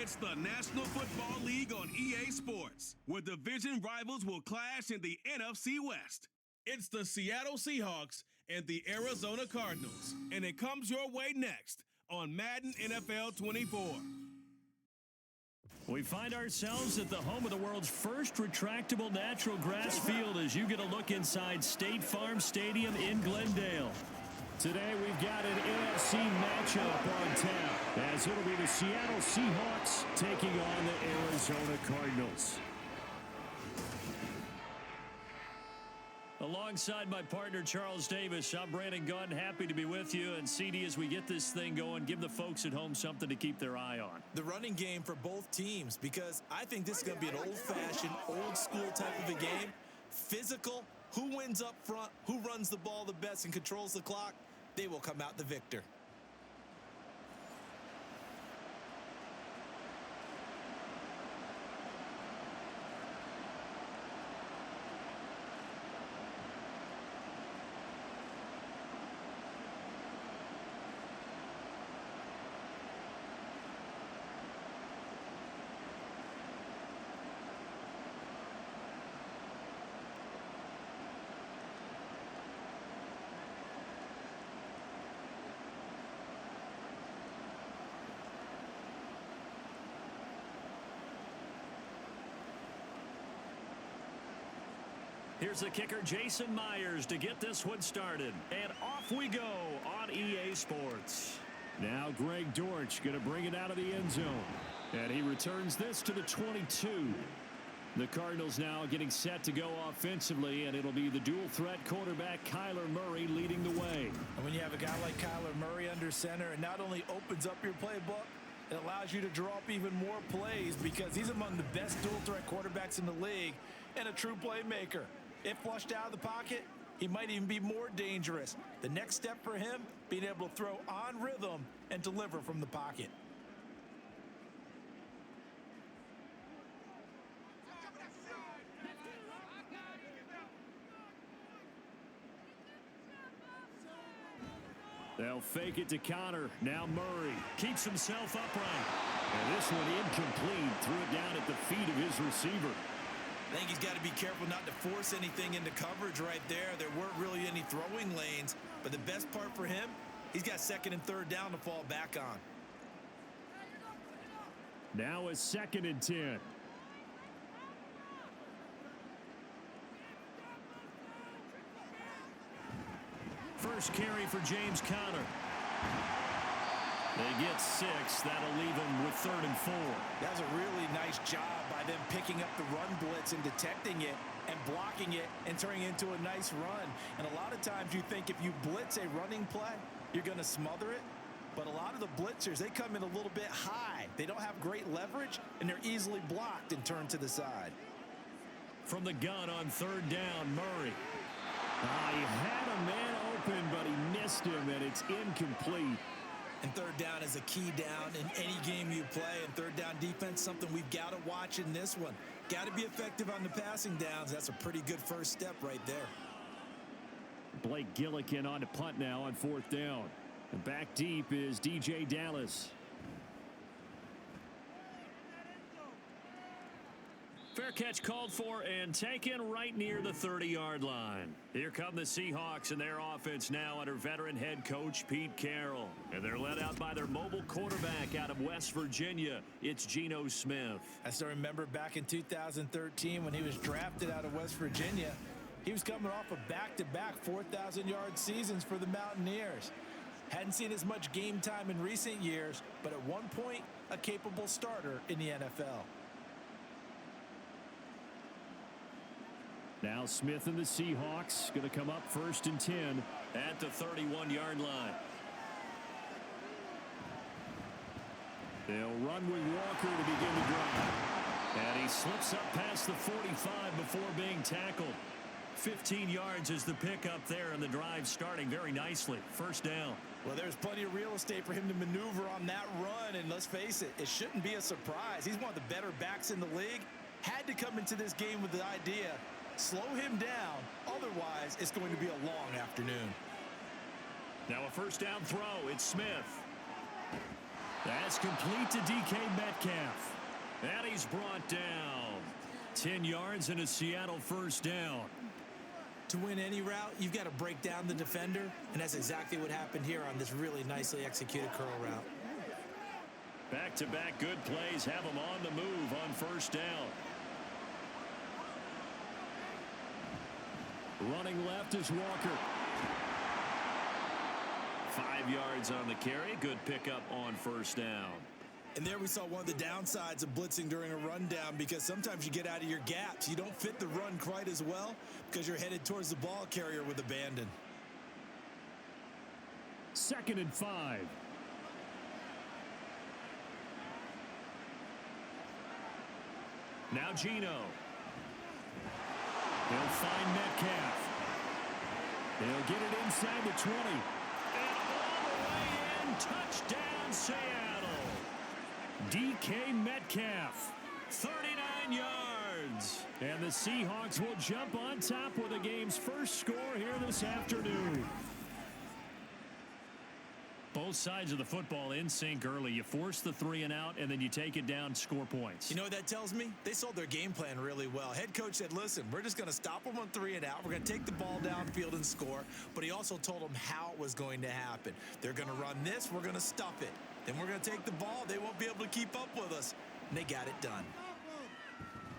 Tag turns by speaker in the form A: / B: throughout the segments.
A: It's the National Football League on EA Sports, where division rivals will clash in the NFC West. It's the Seattle Seahawks and the Arizona Cardinals, and it comes your way next on Madden NFL 24.
B: We find ourselves at the home of the world's first retractable natural grass field as you get a look inside State Farm Stadium in Glendale. Today we've got an NFC matchup on tap, as it'll be the Seattle Seahawks taking on the Arizona Cardinals. Alongside my partner, Charles Davis, I'm Brandon Gunn. Happy to be with you. And CD, as we get this thing going, give the folks at home something to keep their eye on.
C: The running game for both teams, because I think this is going to be an old-fashioned, old-school type of a game. Physical, who wins up front, who runs the ball the best and controls the clock, they will come out the victor.
B: Here's the kicker, Jason Myers, to get this one started. And off we go on EA Sports. Now Greg Dortch going to bring it out of the end zone. And he returns this to the 22. The Cardinals now getting set to go offensively, and it'll be the dual-threat quarterback Kyler Murray leading the way.
C: And when you have a guy like Kyler Murray under center, it not only opens up your playbook, it allows you to draw up even more plays because he's among the best dual-threat quarterbacks in the league and a true playmaker. If flushed out of the pocket, he might even be more dangerous. The next step for him, being able to throw on rhythm and deliver from the pocket.
B: They'll fake it to Connor. Now Murray keeps himself upright. And this one incomplete. Threw it down at the feet of his receiver.
C: I think he's got to be careful not to force anything into coverage right there. There weren't really any throwing lanes, but the best part for him, he's got second and third down to fall back on.
B: Now a 2nd and 10. First carry for James Conner. They get 6. That'll leave them with 3rd and 4.
C: That was a really nice job by them picking up the run blitz and detecting it and blocking it and turning it into a nice run. And a lot of times you think if you blitz a running play, you're going to smother it. But a lot of the blitzers, they come in a little bit high. They don't have great leverage, and they're easily blocked and turned to the side.
B: From the gun on 3rd down, Murray. He had a man open, but he missed him, and it's incomplete.
C: And 3rd down is a key down in any game you play. And 3rd down defense, something we've got to watch in this one. Got to be effective on the passing downs. That's a pretty good first step right there.
B: Blake Gillikin on to punt now on 4th down. And back deep is DJ Dallas. Fair catch called for and taken right near the 30-yard line. Here come the Seahawks and their offense now under veteran head coach Pete Carroll. And they're led out by their mobile quarterback out of West Virginia. It's Geno Smith.
C: I still remember back in 2013 when he was drafted out of West Virginia. He was coming off of back-to-back 4,000-yard seasons for the Mountaineers. Hadn't seen as much game time in recent years, but at one point, a capable starter in the NFL.
B: Now Smith and the Seahawks going to come up 1st and 10 at the 31-yard line. They'll run with Walker to begin the drive. And he slips up past the 45 before being tackled. 15 yards is the pickup there, and the drive starting very nicely. 1st down.
C: Well, there's plenty of real estate for him to maneuver on that run, and let's face it, it shouldn't be a surprise. He's one of the better backs in the league. Had to come into this game with the idea, slow him down, otherwise it's going to be a long afternoon.
B: Now a 1st down throw, it's Smith. That's complete to DK Metcalf. And he's brought down. 10 yards and a Seattle first down.
C: To win any route, you've got to break down the defender, and that's exactly what happened here on this really nicely executed curl route.
B: Back-to-back good plays have him on the move on first down. Running left is Walker. 5 yards on the carry. Good pickup on first down.
C: And there we saw one of the downsides of blitzing during a rundown, because sometimes you get out of your gaps. You don't fit the run quite as well because you're headed towards the ball carrier with abandon.
B: 2nd and 5. Now Geno. He'll find Metcalf. He'll get it inside the 20. And all the way in. Touchdown, Seattle. DK Metcalf. 39 yards. And the Seahawks will jump on top with the game's first score here this afternoon. Both sides of the football in sync early. You force the 3 and out, and then you take it down, score points.
C: You know what that tells me? They sold their game plan really well. Head coach said, listen, we're just going to stop them on 3 and out. We're going to take the ball downfield and score. But he also told them how it was going to happen. They're going to run this. We're going to stuff it. Then we're going to take the ball. They won't be able to keep up with us. And they got it done.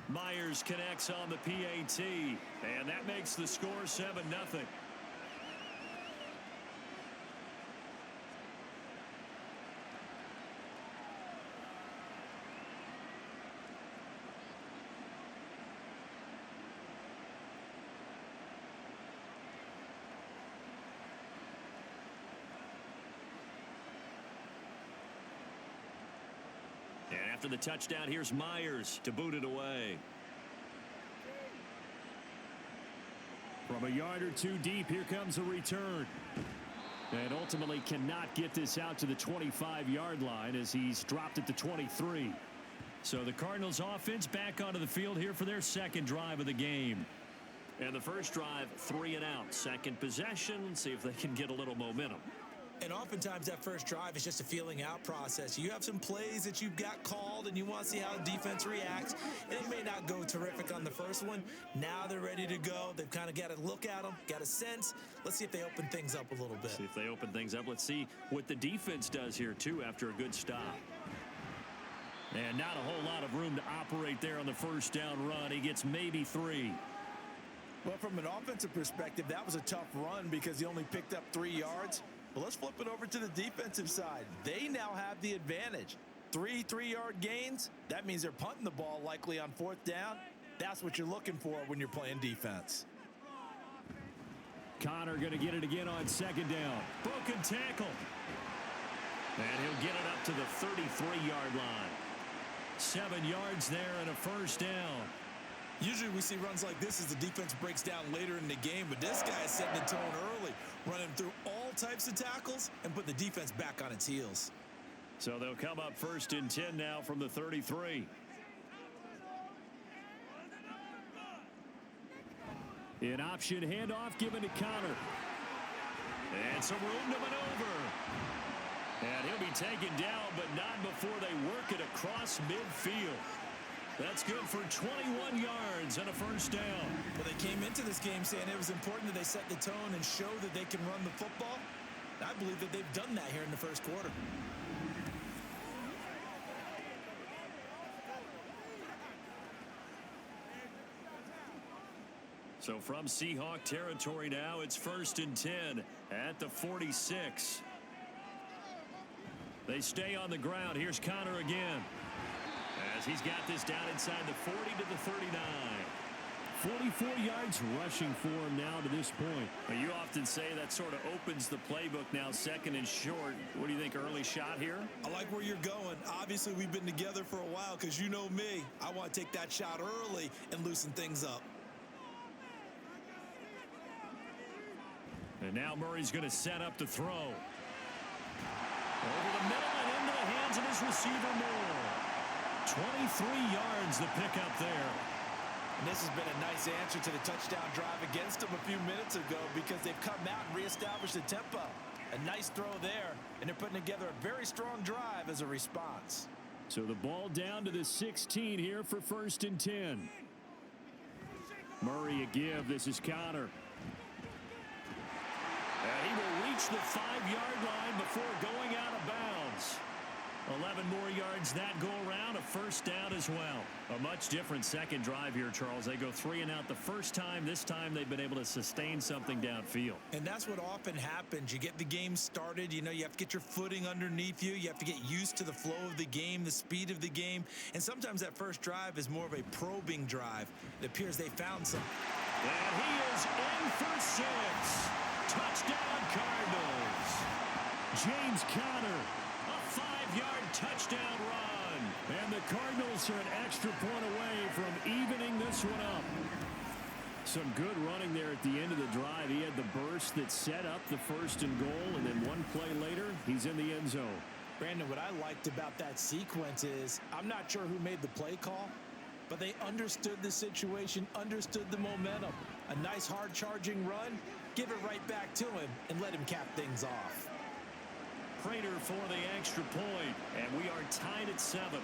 B: Myers connects on the PAT, and that makes the score 7-0. And after the touchdown, here's Myers to boot it away. From a yard or two deep, here comes a return. And ultimately cannot get this out to the 25-yard line as he's dropped at the 23. So the Cardinals offense back onto the field here for their second drive of the game. And the first drive, 3 and out. Second possession, see if they can get a little momentum.
C: And oftentimes that first drive is just a feeling out process. You have some plays that you've got called and you want to see how the defense reacts. And it may not go terrific on the first one. Now they're ready to go. They've kind of got to look at them, got a sense. Let's see if they open things up a little bit.
B: See if they open things up. Let's see what the defense does here, too, after a good stop. And not a whole lot of room to operate there on the first down run. He gets maybe 3.
C: Well, from an offensive perspective, that was a tough run because he only picked up 3 yards. But let's flip it over to the defensive side. They now have the advantage. 3 3-yard gains. That means they're punting the ball likely on 4th down. That's what you're looking for when you're playing defense.
B: Connor going to get it again on 2nd down. Broken tackle. And he'll get it up to the 33-yard line. 7 yards there and a first down.
C: Usually we see runs like this as the defense breaks down later in the game, but this guy is setting the tone early, running through all types of tackles and put the defense back on its heels.
B: So they'll come up 1st and 10 now from the 33. An option handoff given to Connor. And some room to maneuver. And he'll be taken down, but not before they work it across midfield. That's good for 21 yards and a first down.
C: Well, they came into this game saying it was important that they set the tone and show that they can run the football. I believe that they've done that here in the first quarter.
B: So from Seahawk territory now, it's 1st and 10 at the 46. They stay on the ground. Here's Connor again. As he's got this down inside the 40 to the 39. 44 yards rushing for him now to this point. Well, you often say that sort of opens the playbook now, 2nd and short. What do you think, early shot here?
C: I like where you're going. Obviously, we've been together for a while because you know me. I want to take that shot early and loosen things up.
B: And now Murray's going to set up the throw. Over the middle and into the hands of his receiver, Moore. 23 yards the pickup there.
C: And this has been a nice answer to the touchdown drive against them a few minutes ago because they've come out and reestablished the tempo. A nice throw there, and they're putting together a very strong drive as a response.
B: So the ball down to the 16 here for 1st and 10. Murray a give. This is Connor. And he will reach the 5-yard line before going out of bounds. 11 more yards that go around, a 1st down as well. A much different second drive here, Charles. They go 3 and out the first time. This time they've been able to sustain something downfield.
C: And that's what often happens. You get the game started. You know, you have to get your footing underneath you. You have to get used to the flow of the game, the speed of the game. And sometimes that first drive is more of a probing drive. It appears they found something.
B: And he is in for 6. Touchdown, Cardinals. James Conner. 5-yard touchdown run. And the Cardinals are an extra point away from evening this one up. Some good running there at the end of the drive. He had the burst that set up the 1st and goal, and then one play later, he's in the end zone.
C: Brandon, what I liked about that sequence is I'm not sure who made the play call, but they understood the situation, understood the momentum. A nice hard-charging run, give it right back to him, and let him cap things off.
B: Prater for the extra point, and we are tied at 7.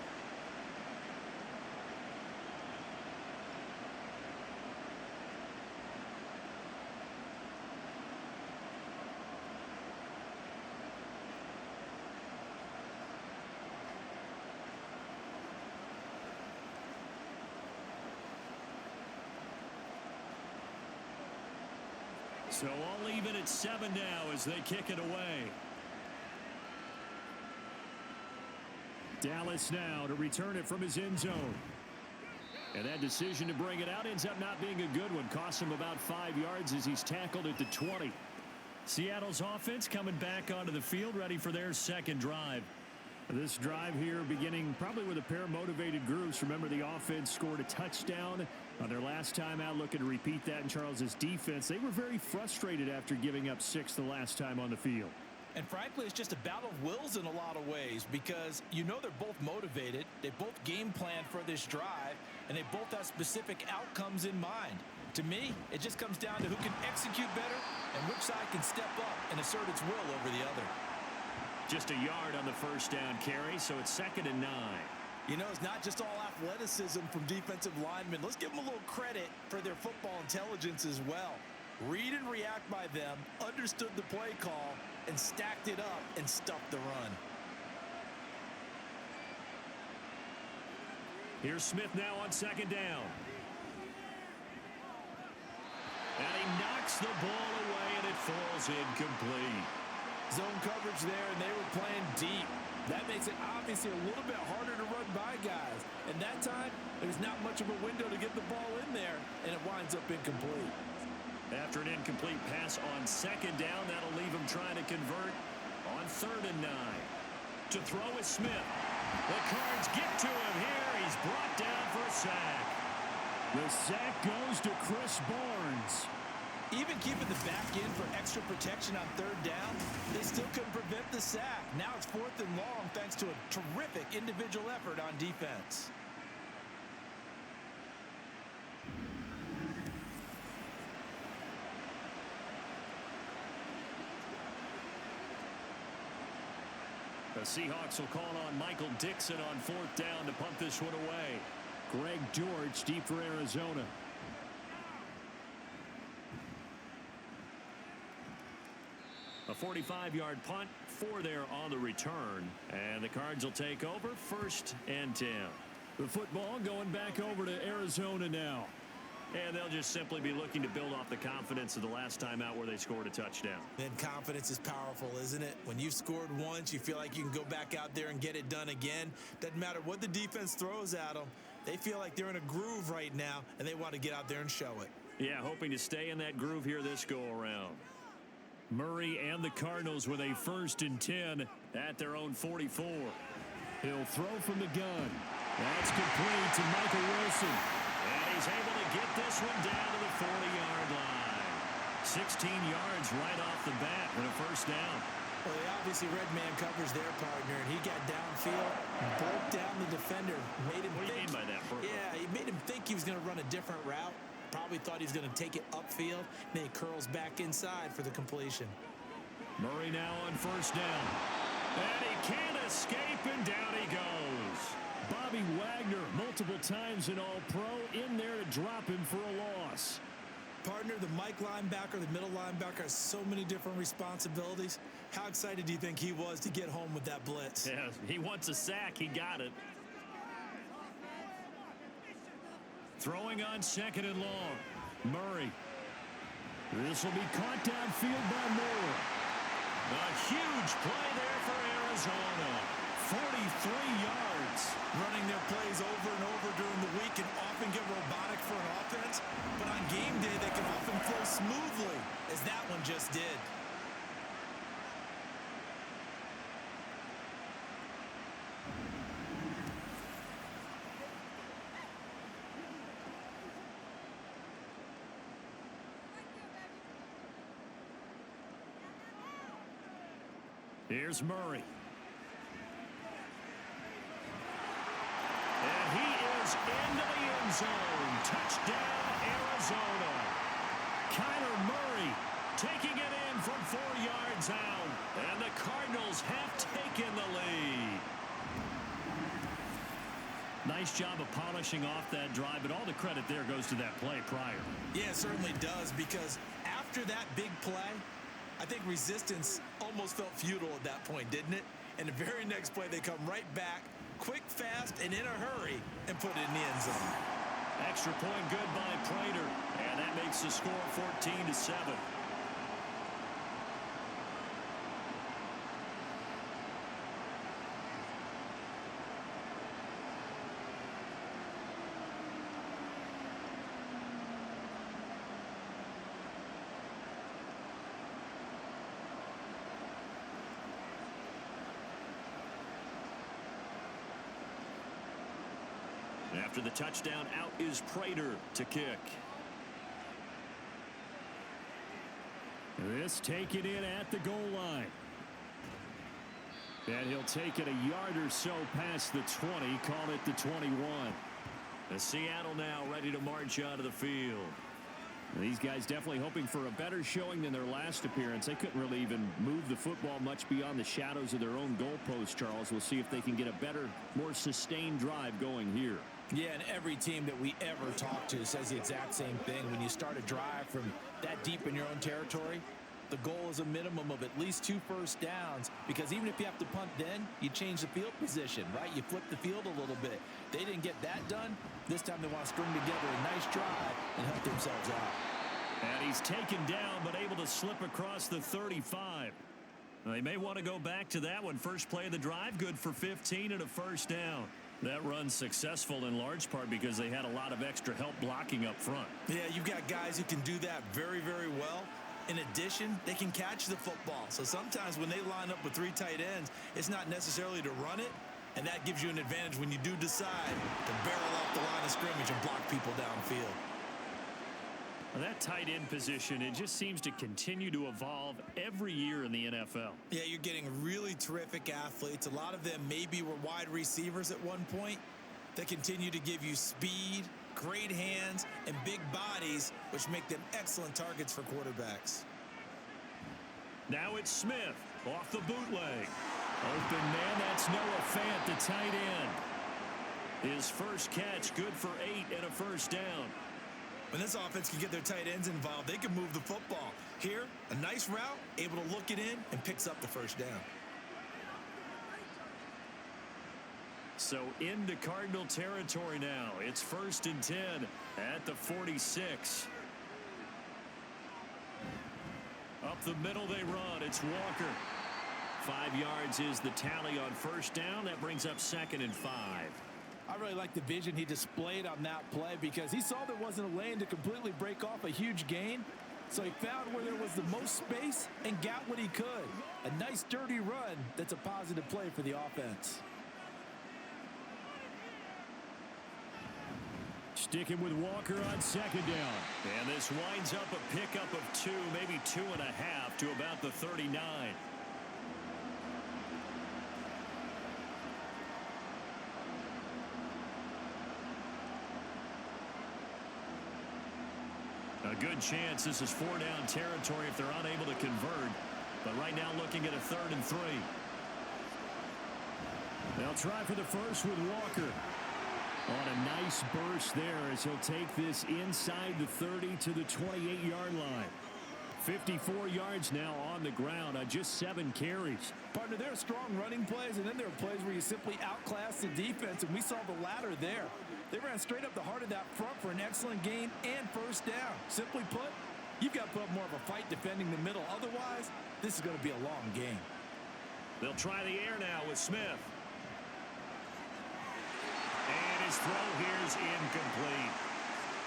B: So all even at 7 now as they kick it away. Dallas now to return it from his end zone. And that decision to bring it out ends up not being a good one. Costs him about 5 yards as he's tackled at the 20. Seattle's offense coming back onto the field, ready for their second drive. This drive here beginning probably with a pair of motivated groups. Remember, the offense scored a touchdown on their last time out, looking to repeat that in Charles's defense. They were very frustrated after giving up 6 the last time on the field.
C: And frankly, it's just a battle of wills in a lot of ways because you know they're both motivated. They both game plan for this drive, and they both have specific outcomes in mind. To me, it just comes down to who can execute better and which side can step up and assert its will over the other.
B: Just a yard on the first down carry, so it's 2nd and 9.
C: You know, it's not just all athleticism from defensive linemen. Let's give them a little credit for their football intelligence as well. Read and react by them, understood the play call, and stacked it up and stuffed the run.
B: Here's Smith now on 2nd down. And he knocks the ball away, and it falls incomplete.
C: Zone coverage there, and they were playing deep. That makes it obviously a little bit harder to run by guys. And that time, there's not much of a window to get the ball in there, and it winds up incomplete.
B: After an incomplete pass on 2nd down, that'll leave him trying to convert on 3rd and 9. To throw is Smith. The Cards get to him here. He's brought down for a sack. The sack goes to Chris Barnes.
C: Even keeping the back in for extra protection on 3rd down, they still couldn't prevent the sack. Now it's 4th and long thanks to a terrific individual effort on defense.
B: The Seahawks will call on Michael Dixon on 4th down to punt this one away. Greg George deep for Arizona. A 45-yard punt, 4 there on the return. And the Cards will take over 1st and 10. The football going back over to Arizona now. And they'll just simply be looking to build off the confidence of the last time out where they scored a touchdown.
C: Then confidence is powerful, isn't it? When you've scored once, you feel like you can go back out there and get it done again. Doesn't matter what the defense throws at them. They feel like they're in a groove right now, and they want to get out there and show it.
B: Yeah, hoping to stay in that groove here this go-around. Murray and the Cardinals with a 1st and 10 at their own 44. He'll throw from the gun. That's complete to Michael Wilson. And he's able to get this one down to the 40-yard line. 16 yards right off the bat with a 1st down.
C: Well, they obviously read man covers their partner, and he got downfield, broke down the defender, made him
B: What do you mean by that?
C: Yeah, he made him think he was going to run a different route. Probably thought he was going to take it upfield. Then he curls back inside for the completion.
B: Murray now on first down. And he can't escape, and down he goes. Bobby Wagner, multiple times an All-Pro, in there to drop him for a loss.
C: Partner, the Mike linebacker, the middle linebacker, has so many different responsibilities. How excited do you think he was to get home with that blitz?
B: Yeah, he wants a sack. He got it. Throwing on second and long. Murray. This will be caught downfield by Moore. A huge play there for Arizona. 43 yards.
C: Running their plays over and over during the week can often get robotic for an offense, but on game day they can often flow smoothly, as that one just did.
B: Here's Murray. And he is into the end zone. Touchdown, Arizona. Kyler Murray taking it in from 4 yards out. And the Cardinals have taken the lead. Nice job of polishing off that drive, but all the credit there goes to that play prior.
C: Yeah, it certainly does, because after that big play, I think resistance almost felt futile at that point, didn't it? And the very next play, they come right back, quick, fast, and in a hurry, and put it in the end zone.
B: Extra point good by Prater, and that makes the score 14-7. After the touchdown, out is Prater to kick. This taken in at the goal line. And he'll take it a yard or so past the 20, call it the 21. The Seattle now ready to march out of the field. These guys definitely hoping for a better showing than their last appearance. They couldn't really even move the football much beyond the shadows of their own goalpost, Charles. We'll see if they can get a better, more sustained drive going here.
C: Yeah, and every team that we ever talk to says the exact same thing. When you start a drive from that deep in your own territory, the goal is a minimum of at least 2 first downs, because even if you have to punt then, you change the field position, right? You flip the field a little bit. They didn't get that done. This time they want to string together a nice drive and help themselves out.
B: And he's taken down, but able to slip across the 35. They may want to go back to that one. First play of the drive, good for 15 and a first down. That run's successful in large part because they had a lot of extra help blocking up front.
C: Yeah, you've got guys who can do that very, very well. In addition, they can catch the football. So sometimes when they line up with 3 tight ends, it's not necessarily to run it, and that gives you an advantage when you do decide to barrel off the line of scrimmage and block people downfield.
B: That tight end position, it just seems to continue to evolve every year in the NFL.
C: Yeah, you're getting really terrific athletes. A lot of them maybe were wide receivers at one point. They continue to give you speed, great hands, and big bodies, which make them excellent targets for quarterbacks.
B: Now it's Smith off the bootleg. Open man, that's Noah Fant, the tight end. His first catch, good for 8 and a first down.
C: When this offense can get their tight ends involved, they can move the football. Here, a nice route, able to look it in, and picks up the first down.
B: So into Cardinal territory now. It's 1st and 10 at the 46. Up the middle they run. It's Walker. 5 yards is the tally on first down. That brings up 2nd and 5.
C: I really like the vision he displayed on that play, because he saw there wasn't a lane to completely break off a huge gain. So he found where there was the most space and got what he could. A nice dirty run that's a positive play for the offense.
B: Sticking with Walker on 2nd down. And this winds up a pickup of 2, maybe 2.5 to about the 39. A good chance this is 4-down territory if they're unable to convert. But right now looking at a 3rd and 3. They'll try for the first with Walker. On a nice burst there as he'll take this inside the 30 to the 28-yard line. 54 yards now on the ground on just 7 carries.
C: Partner, there are strong running plays, and then there are plays where you simply outclass the defense, and we saw the latter there. They ran straight up the heart of that front for an excellent gain and first down. Simply put, you've got to put up more of a fight defending the middle. Otherwise, this is going to be a long game.
B: They'll try the air now with Smith. And his throw here is incomplete.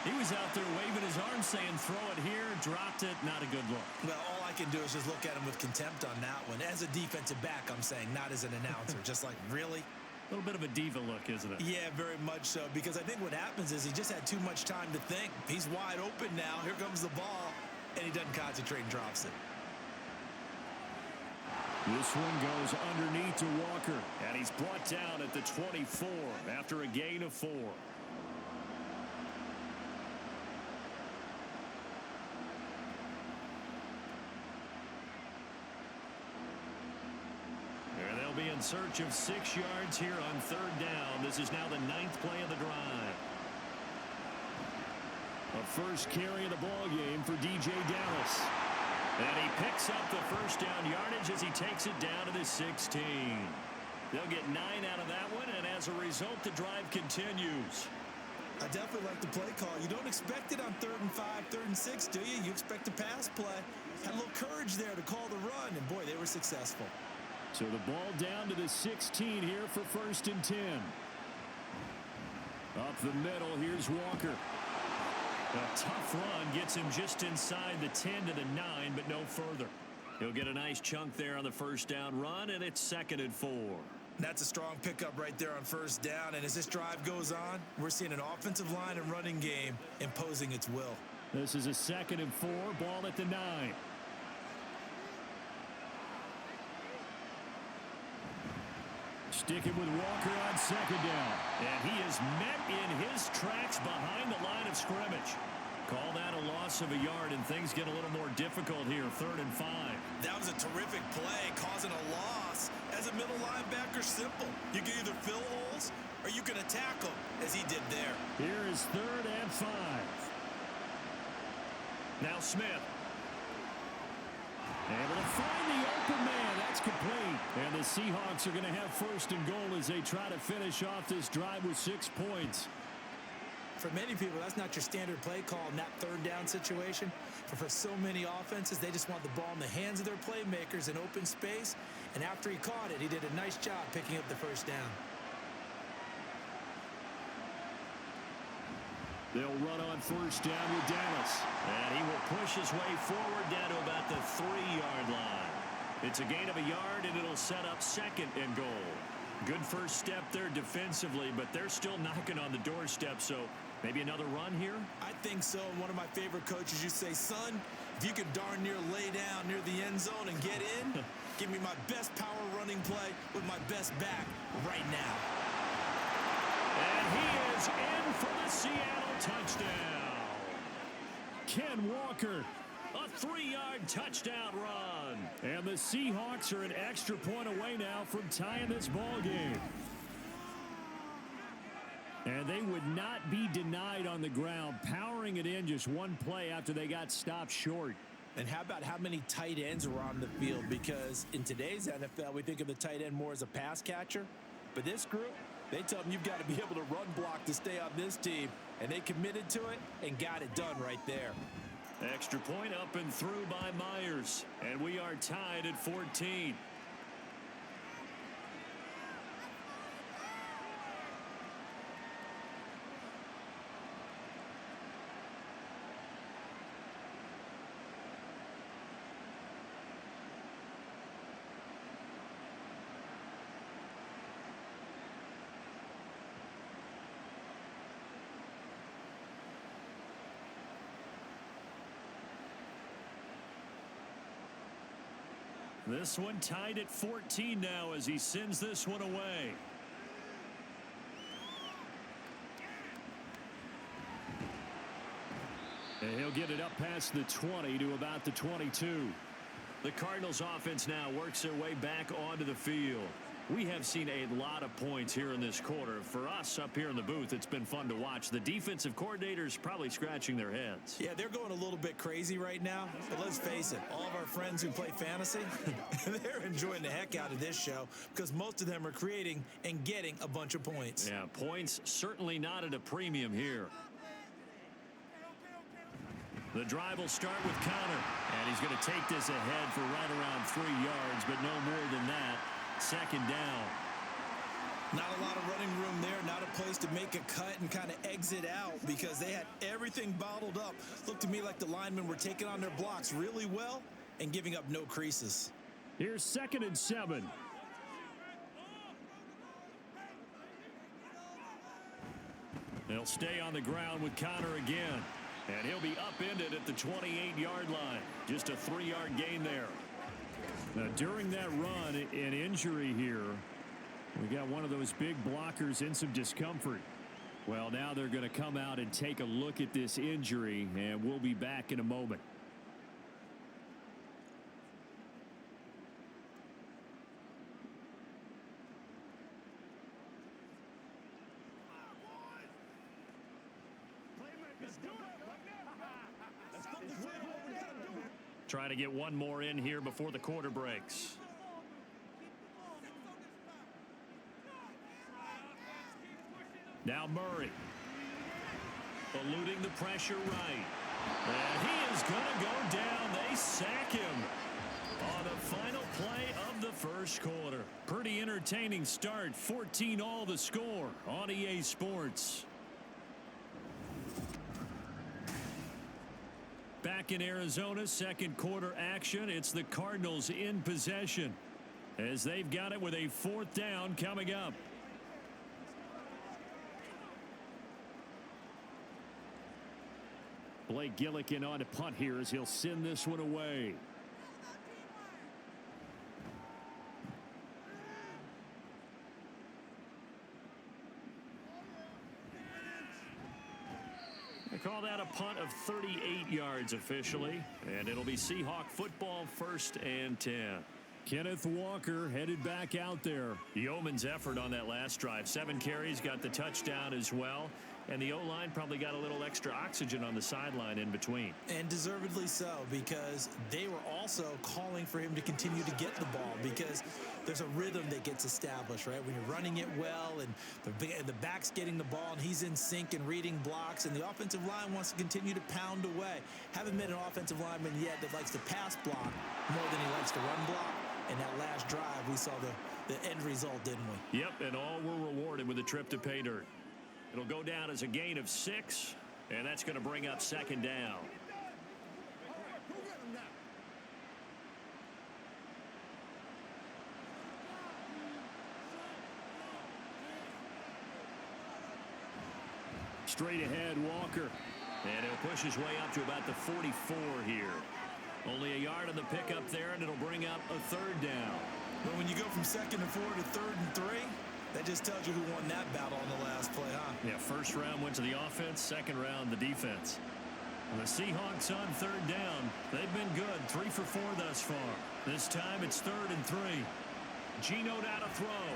B: He was out there waving his arm saying throw it here, dropped it, not a good look.
C: Well, all I can do is just look at him with contempt on that one. As a defensive back, I'm saying, not as an announcer. Just like, really?
B: A little bit of a diva look, isn't it?
C: Yeah, very much so, because I think what happens is he just had too much time to think. He's wide open now. Here comes the ball, and he doesn't concentrate and drops it.
B: This one goes underneath to Walker, and he's brought down at the 24 after a gain of 4. Be in search of 6 yards here on 3rd down. This is now the 9th play of the drive. A first carry of the ball game for DJ Dallas. And he picks up the first down yardage as he takes it down to the 16. They'll get 9 out of that one, and as a result, the drive continues.
C: I definitely like the play call. You don't expect it on 3rd and 5, 3rd and 6, do you? You expect a pass play. Had a little courage there to call the run, and boy, they were successful.
B: So the ball down to the 16 here for 1st and 10. Up the middle, here's Walker. A tough run gets him just inside the 10 to the 9, but no further. He'll get a nice chunk there on the first down run, and it's 2nd and 4.
C: That's a strong pickup right there on first down, and as this drive goes on, we're seeing an offensive line and running game imposing its will.
B: This is a 2nd and 4, ball at the 9. Sticking with Walker on 2nd down. And he is met in his tracks behind the line of scrimmage. Call that a loss of a yard, and things get a little more difficult here, 3rd and 5.
C: That was a terrific play, causing a loss. As a middle linebacker, simple. You can either fill holes or you can attack them, as he did there.
B: Here is 3rd and 5. Now Smith. Able to find the open man. That's complete. And the Seahawks are going to have 1st and goal as they try to finish off this drive with 6 points.
C: For many people, that's not your standard play call in that 3rd down situation. But for so many offenses, they just want the ball in the hands of their playmakers in open space. And after he caught it, he did a nice job picking up the first down.
B: They'll run on 1st down with Dallas. And he will push his way forward down to about the 3-yard line. It's a gain of a yard, and it'll set up 2nd and goal. Good first step there defensively, but they're still knocking on the doorstep, so maybe another run here?
C: I think so. One of my favorite coaches, you say, son, if you can darn near lay down near the end zone and get in, give me my best power running play with my best back right now.
B: And he is in for the Seattle touchdown. Ken Walker, a 3-yard touchdown run. And the Seahawks are an extra point away now from tying this ball game. And they would not be denied on the ground, powering it in just one play after they got stopped short.
C: And how about how many tight ends were on the field? Because in today's NFL, we think of the tight end more as a pass catcher. But this group, they tell them you've got to be able to run block to stay on this team. And they committed to it and got it done right there.
B: Extra point up and through by Myers. And we are tied at 14. This one tied at 14 now as he sends this one away. And he'll get it up past the 20 to about the 22. The Cardinals offense now works their way back onto the field. We have seen a lot of points here in this quarter. For us up here in the booth, it's been fun to watch. The defensive coordinators probably scratching their heads.
C: Yeah, they're going a little bit crazy right now. But let's face it, all of our friends who play fantasy, they're enjoying the heck out of this show because most of them are creating and getting a bunch of points.
B: Yeah, points certainly not at a premium here. The drive will start with Connor. And he's going to take this ahead for right around 3 yards, but no more than that. Second down.
C: Not a lot of running room there, not a place to make a cut and kind of exit out because they had everything bottled up. Looked to me like the linemen were taking on their blocks really well and giving up no creases.
B: Here's 2nd and 7. They'll stay on the ground with Connor again. And he'll be upended at the 28-yard line. Just a 3-yard gain there. Now, during that run, an injury here. We got one of those big blockers in some discomfort. Well, now they're going to come out and take a look at this injury, and we'll be back in a moment. Trying to get one more in here before the quarter breaks. Now Murray. Eluding the pressure right. And he is going to go down. They sack him on the final play of the first quarter. Pretty entertaining start. 14-all the score on EA Sports. Back in Arizona, second quarter action. It's the Cardinals in possession as they've got it with a 4th down coming up. Blake Gillikin on to punt here as he'll send this one away. They call that a punt of 38 yards officially, and it'll be Seahawk football, 1st and 10. Kenneth Walker headed back out there. Yeoman's effort on that last drive. 7 carries, got the touchdown as well. And the O-line probably got a little extra oxygen on the sideline in between.
C: And deservedly so, because they were also calling for him to continue to get the ball because there's a rhythm that gets established, right? When you're running it well and the back's getting the ball and he's in sync and reading blocks and the offensive line wants to continue to pound away. Haven't met an offensive lineman yet that likes to pass block more than he likes to run block. And that last drive, we saw the end result, didn't we?
B: Yep, and all were rewarded with a trip to pay dirt. It'll go down as a gain of 6, and that's going to bring up 2nd down. Straight ahead, Walker. And he'll push his way up to about the 44 here. Only a yard on the pickup there, and it'll bring up a 3rd down.
C: But when you go from 2nd and 4 to 3rd and 3, that just tells you who won that battle on the last play, huh?
B: Yeah, 1st round went to the offense, 2nd round the defense. And the Seahawks on 3rd down. They've been good, 3 for 4 thus far. This time it's 3rd and 3. Geno now to throw.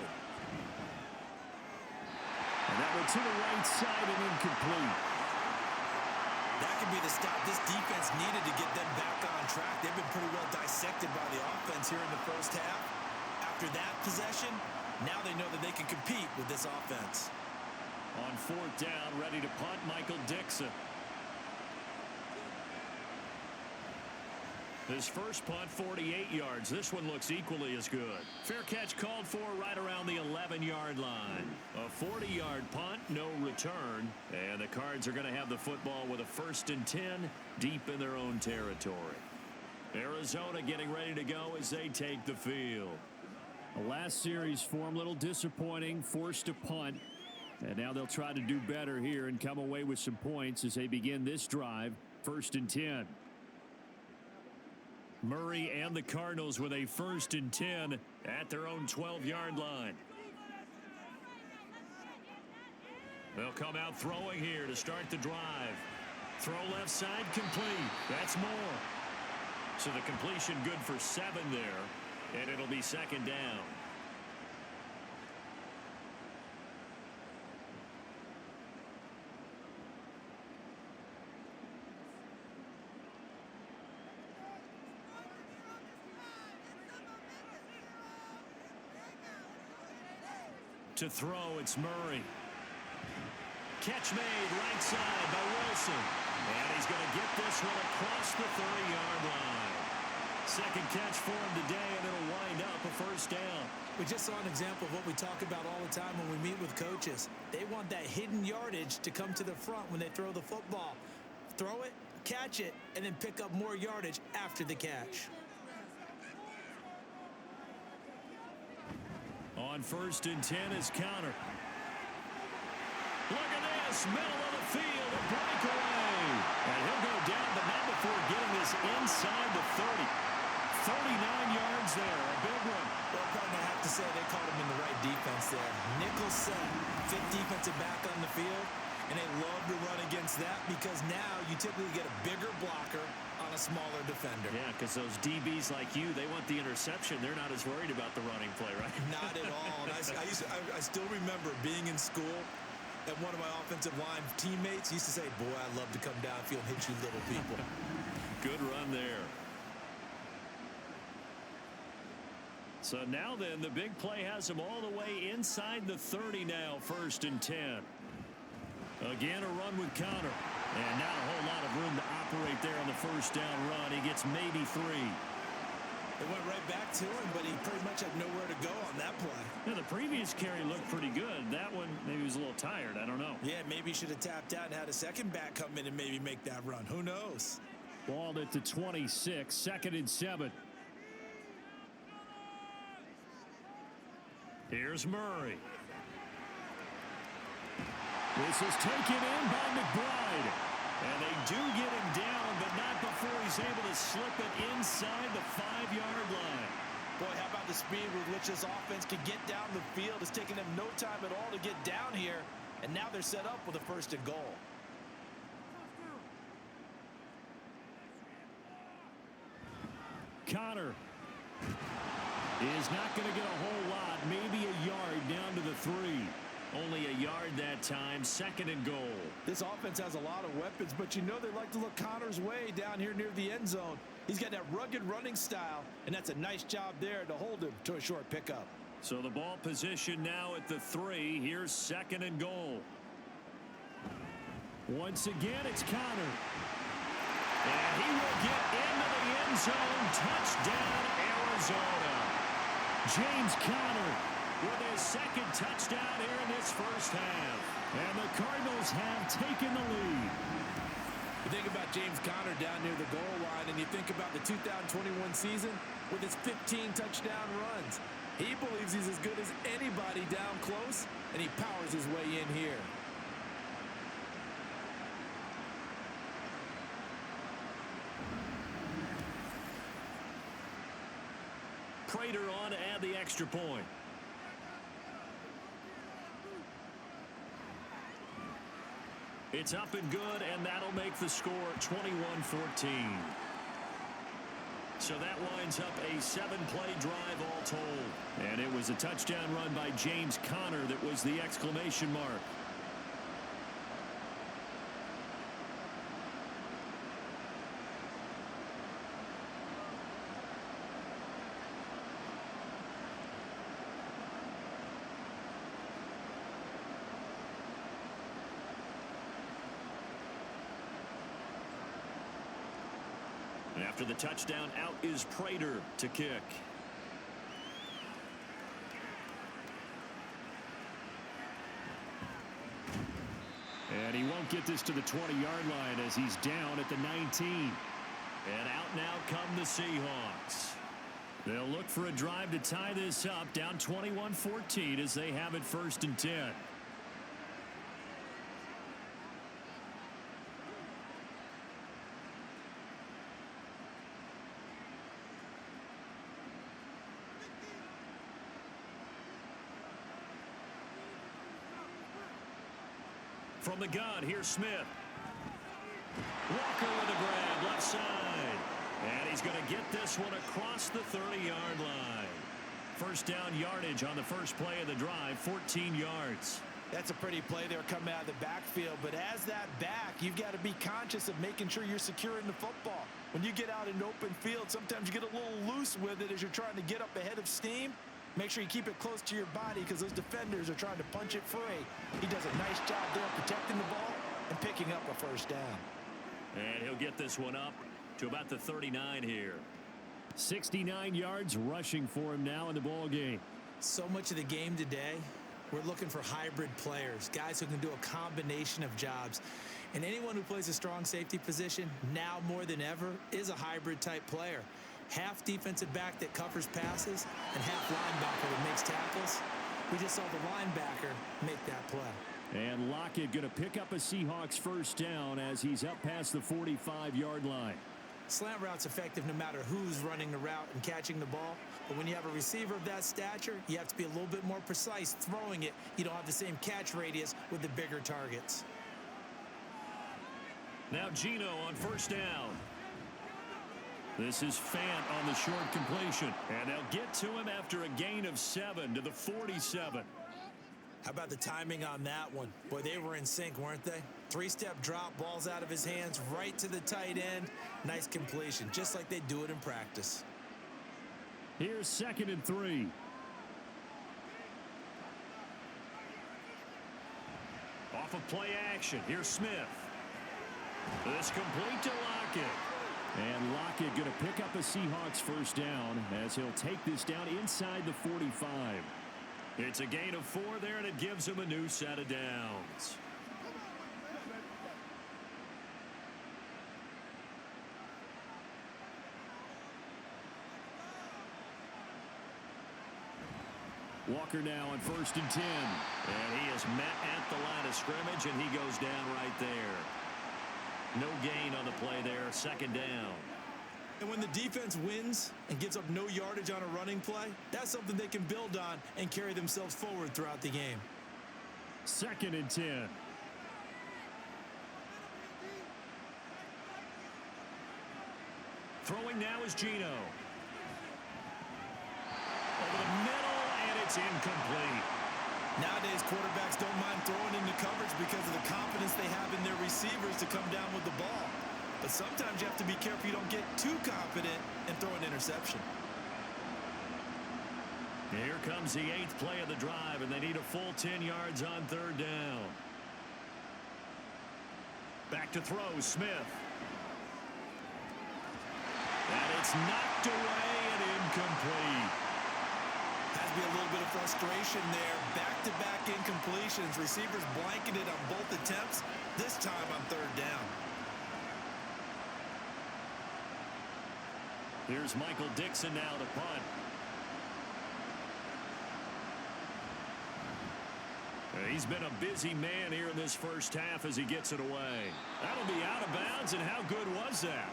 B: And that one to the right side and incomplete.
C: That could be the stop this defense needed to get them back on track. They've been pretty well dissected by the offense here in the first half. After that possession, now they know that they can compete with this offense.
B: On 4th down, ready to punt, Michael Dixon. His first punt, 48 yards. This one looks equally as good. Fair catch called for right around the 11-yard line. A 40-yard punt, no return. And the Cards are going to have the football with a 1st and 10 deep in their own territory. Arizona getting ready to go as they take the field. The last series for him, a little disappointing, forced to punt. And now they'll try to do better here and come away with some points as they begin this drive, 1st and 10. Murray and the Cardinals with a 1st and 10 at their own 12-yard line. They'll come out throwing here to start the drive. Throw left side complete. That's Moore. So the completion good for 7 there, and it'll be second down. To throw, it's Murray. Catch made right side by Wilson. And he's going to get this one across the 30-yard line. Second catch for him today, and it'll wind up a first down.
C: We just saw an example of what we talk about all the time when we meet with coaches. They want that hidden yardage to come to the front when they throw the football. Throw it, catch it, and then pick up more yardage after the catch.
B: On 1st and 10 is Counter. Look at this, middle of the field, a breakaway. And he'll go down, but not before getting this inside the 30. 39 yards there, a big one.
C: Well, partner, I have to say they caught him in the right defense there. Nickel set, 5th defensive back on the field, and they love to run against that because now you typically get a bigger blocker on a smaller defender.
B: Yeah, because those DBs like you, they want the interception. They're not as worried about the running play, right?
C: Not at all. And I still remember being in school, and one of my offensive line teammates used to say, boy, I'd love to come downfield and hit you little people.
B: Good run there. So now then, the big play has him all the way inside the 30 now, 1st and 10. Again, a run with Conner. And not a whole lot of room to operate there on the first down run. He gets maybe 3.
C: It went right back to him, but he pretty much had nowhere to go on that play.
B: Yeah, the previous carry looked pretty good. That one, maybe he was a little tired. I don't know.
C: Yeah, maybe he should have tapped out and had a second back come in and maybe make that run. Who knows?
B: Balled at the 26, 2nd and 7. Here's Murray. This is taken in by McBride. And they do get him down, but not before he's able to slip it inside the 5-yard line.
C: Boy, how about the speed with which this offense can get down the field? It's taken them no time at all to get down here. And now they're set up with a 1st and goal.
B: Conner is not going to get a whole lot, maybe a yard down to the 3. Only a yard that time, 2nd and goal.
C: This offense has a lot of weapons, but you know they like to look Conner's way down here near the end zone. He's got that rugged running style, and that's a nice job there to hold him to a short pickup.
B: So the ball position now at the 3. Here's 2nd and goal. Once again, it's Conner. And he will get into the end zone. Touchdown, Arizona. James Conner with his 2nd touchdown here in this first half. And the Cardinals have taken the lead.
C: You think about James Conner down near the goal line, and you think about the 2021 season with his 15 touchdown runs. He believes he's as good as anybody down close, and he powers his way in here.
B: Prater on to add the extra point. It's up and good, and that'll make the score 21-14. So that winds up a 7-play drive all told. And it was a touchdown run by James Conner that was the exclamation mark. And after the touchdown, out is Prater to kick. And he won't get this to the 20-yard line as he's down at the 19. And out now come the Seahawks. They'll look for a drive to tie this up, down 21-14 as they have it 1st and 10. From the gun, here's Smith. Walker with a grab, left side. And he's going to get this one across the 30-yard line. First down yardage on the first play of the drive, 14 yards.
C: That's a pretty play there coming out of the backfield. But as that back, you've got to be conscious of making sure you're securing the football. When you get out in open field, sometimes you get a little loose with it as you're trying to get up ahead of steam. Make sure you keep it close to your body because those defenders are trying to punch it free. He does a nice job there protecting the ball and picking up a first down.
B: And he'll get this one up to about the 39 here. 69 yards rushing for him now in the ball game.
C: So much of the game today, we're looking for hybrid players, guys who can do a combination of jobs. And anyone who plays a strong safety position, now more than ever, is a hybrid type player. Half defensive back that covers passes and half linebacker that makes tackles. We just saw the linebacker make that play.
B: And Lockett going to pick up a Seahawks first down as he's up past the 45-yard line.
C: Slant route's effective no matter who's running the route and catching the ball. But when you have a receiver of that stature, you have to be a little bit more precise throwing it. You don't have the same catch radius with the bigger targets.
B: Now Geno on first down. This is Fant on the short completion. And they'll get to him after a gain of 7 to the 47.
C: How about the timing on that one? Boy, they were in sync, weren't they? Three-step drop, balls out of his hands, right to the tight end. Nice completion, just like they do it in practice.
B: Here's 2nd and 3. Off of play action, here's Smith. This complete to Lockett. And Lockett going to pick up a Seahawks first down as he'll take this down inside the 45. It's a gain of 4 there, and it gives him a new set of downs. Walker now on 1st and 10. And he is met at the line of scrimmage, and he goes down right there. No gain on the play there, 2nd down.
C: And when the defense wins and gives up no yardage on a running play, that's something they can build on and carry themselves forward throughout the game.
B: 2nd and 10. Throwing now is Geno. Over the middle, and it's incomplete.
C: Nowadays, quarterbacks don't mind throwing into coverage because of the confidence they have in their receivers to come down with the ball. But sometimes you have to be careful you don't get too confident and throw an interception.
B: Here comes the 8th play of the drive, and they need a full 10 yards on 3rd down. Back to throw, Smith. And it's knocked away and incomplete.
C: Has to be a little bit of frustration there. Back-to-back incompletions. Receivers blanketed on both attempts, this time on 3rd down.
B: Here's Michael Dixon now to punt. He's been a busy man here in this first half as he gets it away. That'll be out of bounds, and how good was that?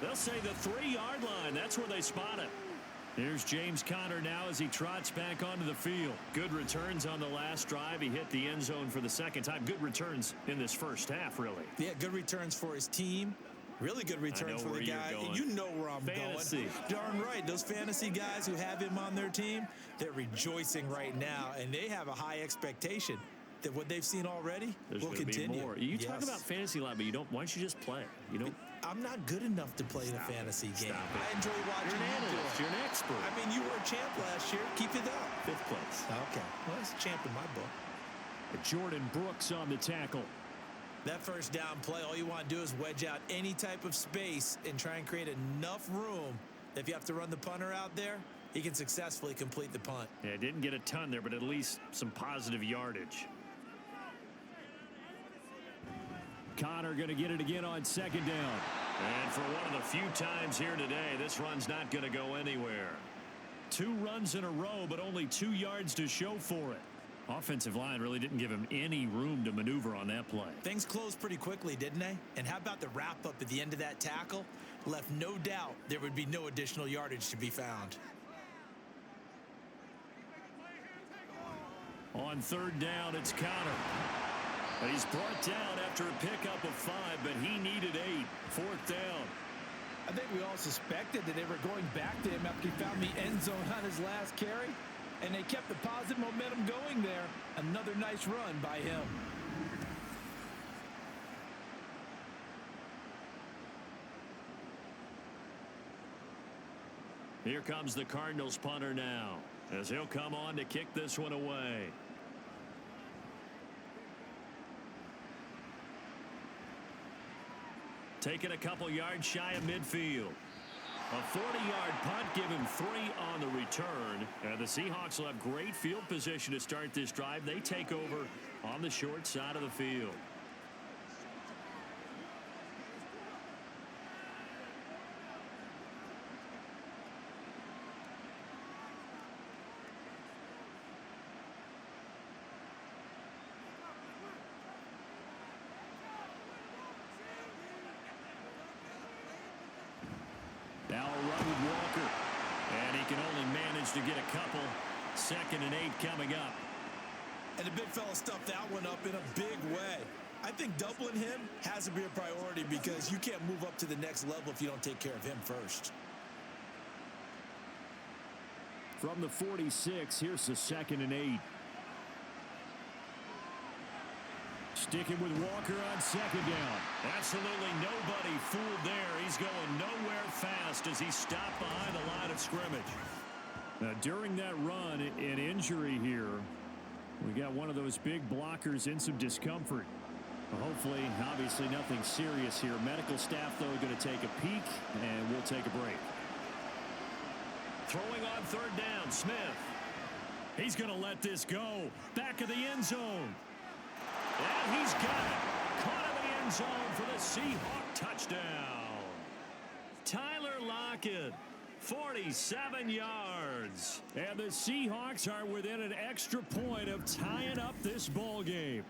B: They'll say the 3-yard line. That's where they spot it. Here's James Conner now as he trots back onto the field. Good returns on the last drive. He hit the end zone for the 2nd time. Good returns in this first half, really.
C: Yeah, good returns for his team. Really good return for the guy. You know where I'm going. Darn right. Those fantasy guys who have him on their team, they're rejoicing right now, and they have a high expectation that what they've seen already will continue.
B: Be more. You talk about fantasy a lot, but you don't. Why don't you just play? You don't.
C: I'm not good enough to play in a fantasy game. I enjoy watching
B: You're an analyst. You're an expert.
C: I mean, you were a champ last year. Keep it up.
B: 5th place.
C: Okay. Well, it's a champ in my book.
B: Jordan Brooks on the tackle.
C: That first down play, all you want to do is wedge out any type of space and try and create enough room that if you have to run the punter out there, he can successfully complete the punt.
B: Yeah, didn't get a ton there, but at least some positive yardage. Conner going to get it again on 2nd down. And for one of the few times here today, this run's not going to go anywhere. 2 runs in a row, but only 2 yards to show for it. Offensive line really didn't give him any room to maneuver on that play.
C: Things closed pretty quickly, didn't they? And how about the wrap-up at the end of that tackle? Left no doubt there would be no additional yardage to be found.
B: On 3rd down, it's Conner. He's brought down after a pickup of 5, but he needed 8. 4th down.
C: I think we all suspected that they were going back to him after he found the end zone on his last carry, and they kept the positive momentum going there. Another nice run by him.
B: Here comes the Cardinals punter now, as he'll come on to kick this one away. Taking a couple yards shy of midfield. A 40-yard punt, give him 3 on the return. And the Seahawks will have great field position to start this drive. They take over on the short side of the field. Now a run with Walker. And he can only manage to get a couple. 2nd and 8 coming up.
C: And the big fella stuffed that one up in a big way. I think doubling him has to be a priority because you can't move up to the next level if you don't take care of him first.
B: From the 46, here's the 2nd and 8. Sticking with Walker on 2nd down. Absolutely nobody fooled there. He's going nowhere fast as he stopped behind the line of scrimmage. Now, during that run, an injury here. We got one of those big blockers in some discomfort. Hopefully, obviously nothing serious here. Medical staff, though, going to take a peek, and we'll take a break. Throwing on 3rd down, Smith. He's going to let this go. Back of the end zone. And he's got it. Caught in the end zone for the Seahawk touchdown. Tyler Lockett, 47 yards. And the Seahawks are within an extra point of tying up this ball game.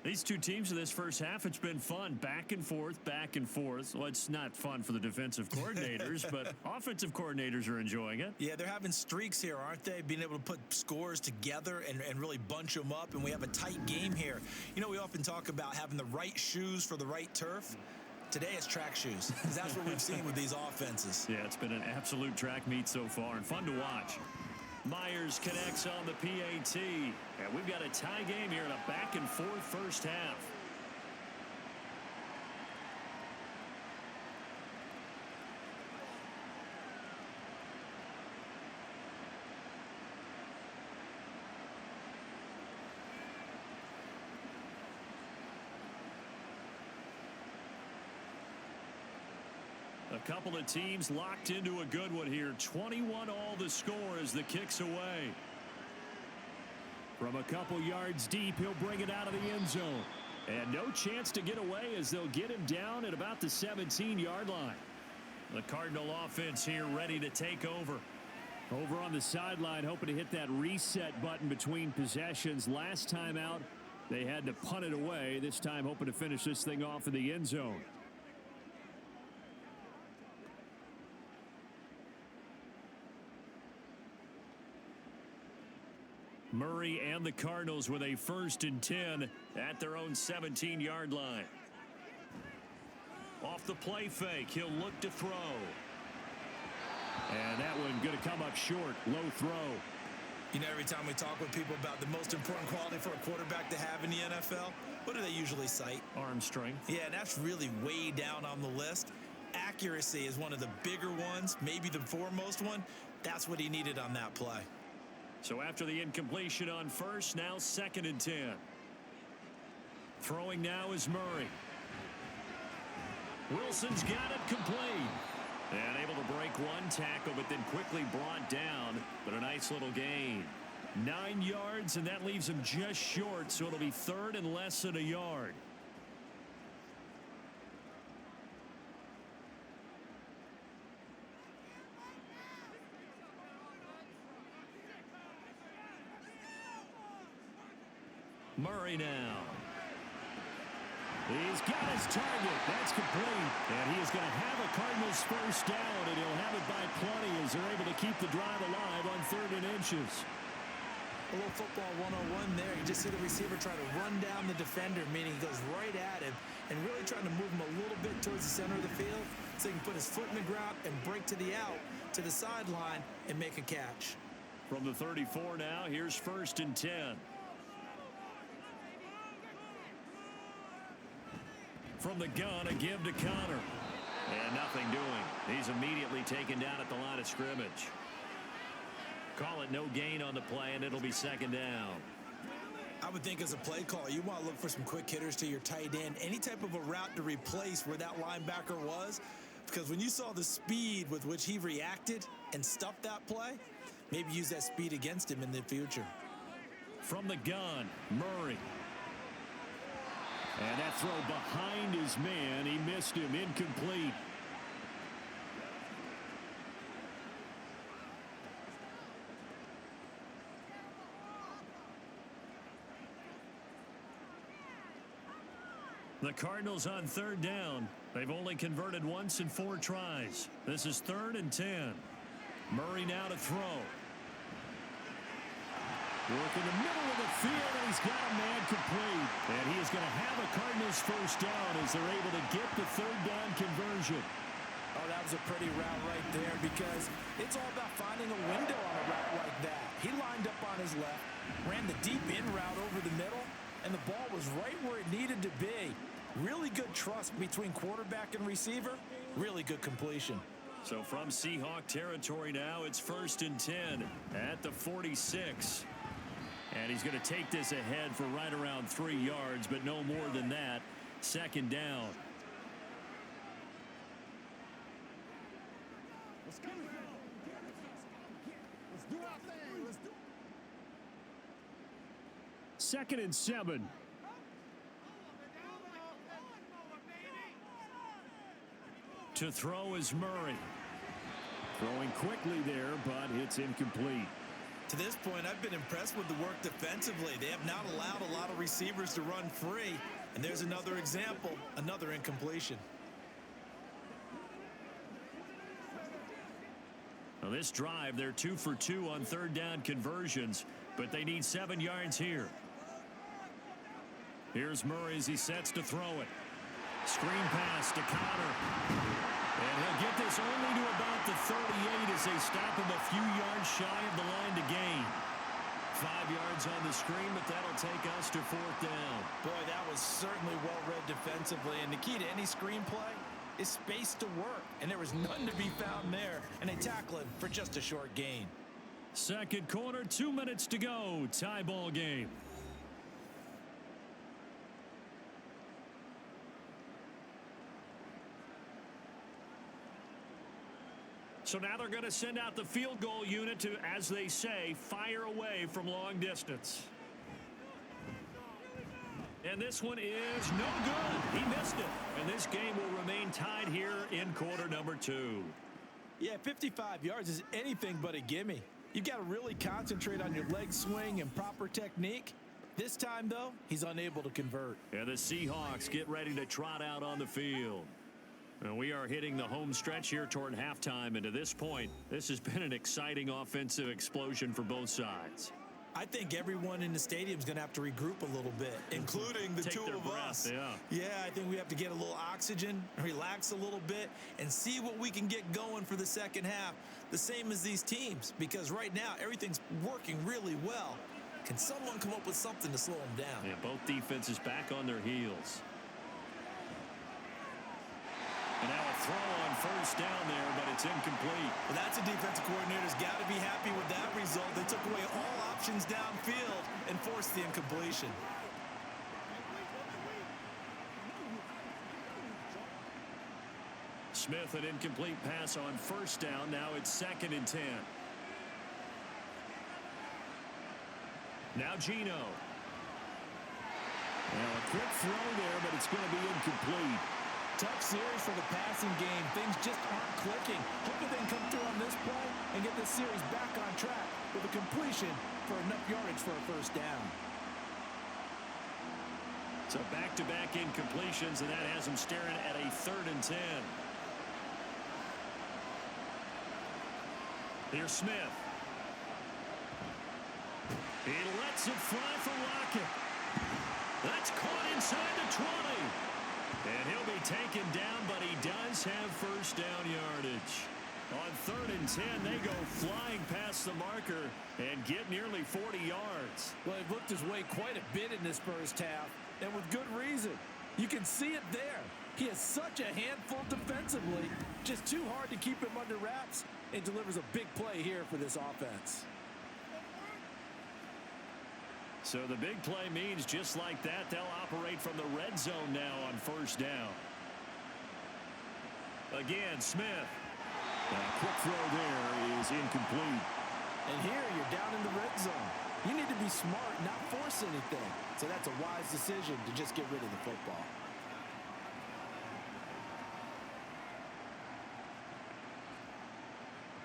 B: These two teams in this first half, it's been fun. Back and forth, back and forth. Well, it's not fun for the defensive coordinators, but offensive coordinators are enjoying it.
C: Yeah, they're having streaks here, aren't they? Being able to put scores together and really bunch them up, and we have a tight game here. You know, we often talk about having the right shoes for the right turf. Today it's track shoes, because that's what we've seen with these offenses.
B: Yeah, it's been an absolute track meet so far, and fun to watch. Myers connects on the PAT, and we've got a tie game here in a back-and-forth first half. A couple of teams locked into a good one here. 21 all the score as the kick's away. From a couple yards deep, he'll bring it out of the end zone. And no chance to get away as they'll get him down at about the 17-yard line. The Cardinal offense here ready to take over. Over on the sideline, hoping to hit that reset button between possessions. Last time out, they had to punt it away. This time hoping to finish this thing off in the end zone. Murray and the Cardinals with a 1st and 10 at their own 17-yard line. Off the play fake, he'll look to throw. And that one going to come up short, low throw.
C: You know, every time we talk with people about the most important quality for a quarterback to have in the NFL, what do they usually cite?
B: Arm strength.
C: Yeah, and that's really way down on the list. Accuracy is one of the bigger ones, maybe the foremost one. That's what he needed on that play.
B: So after the incompletion on 1st, now 2nd and 10. Throwing now is Murray. Wilson's got it complete. And able to break one tackle, but then quickly brought down. But a nice little gain. 9 yards, and that leaves him just short, so it'll be 3rd and less than a yard. Murray now. He's got his target. That's complete. And he is going to have a Cardinals first down, and he'll have it by plenty as they're able to keep the drive alive on 3rd and inches.
C: A little football 101 there. You just see the receiver try to run down the defender, meaning he goes right at him and really trying to move him a little bit towards the center of the field. so he can put his foot in the ground and break to the out, to the sideline, and make a catch.
B: From the 34 now, here's 1st and 10. From the gun, a give to Connor. And nothing doing. He's immediately taken down at the line of scrimmage. Call it no gain on the play, and it'll be 2nd down.
C: I would think as a play caller, you want to look for some quick hitters to your tight end. Any type of a route to replace where that linebacker was. Because when you saw the speed with which he reacted and stuffed that play, maybe use that speed against him in the future.
B: From the gun, Murray. And that throw behind his man. He missed him. Incomplete. The Cardinals on 3rd down. They've only converted once in 4 tries. This is 3rd and 10. Murray now to throw. Work in the middle of the field, and he's got a man complete. And he is going to have a Cardinals 1st down as they're able to get the 3rd down conversion.
C: Oh, that was a pretty route right there because it's all about finding a window on a route like that. He lined up on his left, ran the deep in route over the middle, and the ball was right where it needed to be. Really good trust between quarterback and receiver. Really good completion.
B: So from Seahawk territory now, it's 1st and 10 at the 46. And he's going to take this ahead for right around 3 yards, but no more than that. 2nd down.
D: Let's do our thing. Let's do.
B: 2nd and 7. To throw is Murray. Throwing quickly there, but it's incomplete.
C: To this point, I've been impressed with the work defensively. They have not allowed a lot of receivers to run free. And there's another example, another incompletion.
B: Now this drive, they're 2 for 2 on 3rd down conversions, but they need 7 yards here. Here's Murray as he sets to throw it. Screen pass to Connor. And he'll get this only to about the 38 as they stop him a few yards shy of the line to gain. 5 yards on the screen, but that'll take us to 4th down.
C: Boy, that was certainly well read defensively. And the key to any screenplay is space to work. And there was none to be found there. And they tackle him for just a short gain.
B: 2nd quarter, 2 minutes to go. Tie ball game. So now they're going to send out the field goal unit to, as they say, fire away from long distance. And this one is no good. He missed it. And this game will remain tied here in quarter number 2.
C: Yeah, 55 yards is anything but a gimme. You've got to really concentrate on your leg swing and proper technique. This time, though, he's unable to convert.
B: And the Seahawks get ready to trot out on the field. And we are hitting the home stretch here toward halftime. And to this point, this has been an exciting offensive explosion for both sides.
C: I think everyone in the stadium is going to have to regroup a little bit, including the two of us. Yeah, I think we have to get a little oxygen, relax a little bit, and see what we can get going for the second half. The same as these teams, because right now everything's working really well. Can someone come up with something to slow them down?
B: Yeah, both defenses back on their heels. And now a throw on 1st down there, but it's incomplete.
C: Well, that's a defensive coordinator's got to be happy with that result. They took away all options downfield and forced the incompletion.
B: Smith, an incomplete pass on 1st down. Now it's 2nd and 10. Now Gino. Now a quick throw there, but it's going to be incomplete.
C: Tough series for the passing game. Things just aren't clicking. Hoping they can come through on this play and get this series back on track with a completion for enough yardage for a 1st down.
B: So back-to-back incompletions, and that has him staring at a 3rd and 10. Here's Smith. He lets it fly for Lockett. That's caught inside the 20. And he'll be taken down, but he does have first down yardage. On 3rd and 10, they go flying past the marker and get nearly 40 yards.
C: Well, they've looked his way quite a bit in this first half, and with good reason. You can see it there. He has such a handful defensively, just too hard to keep him under wraps, and delivers a big play here for this offense.
B: So the big play means just like that, they'll operate from the red zone now on first down. Again, Smith. A quick throw there is incomplete.
C: And here you're down in the red zone. You need to be smart, not force anything. So that's a wise decision to just get rid of the football.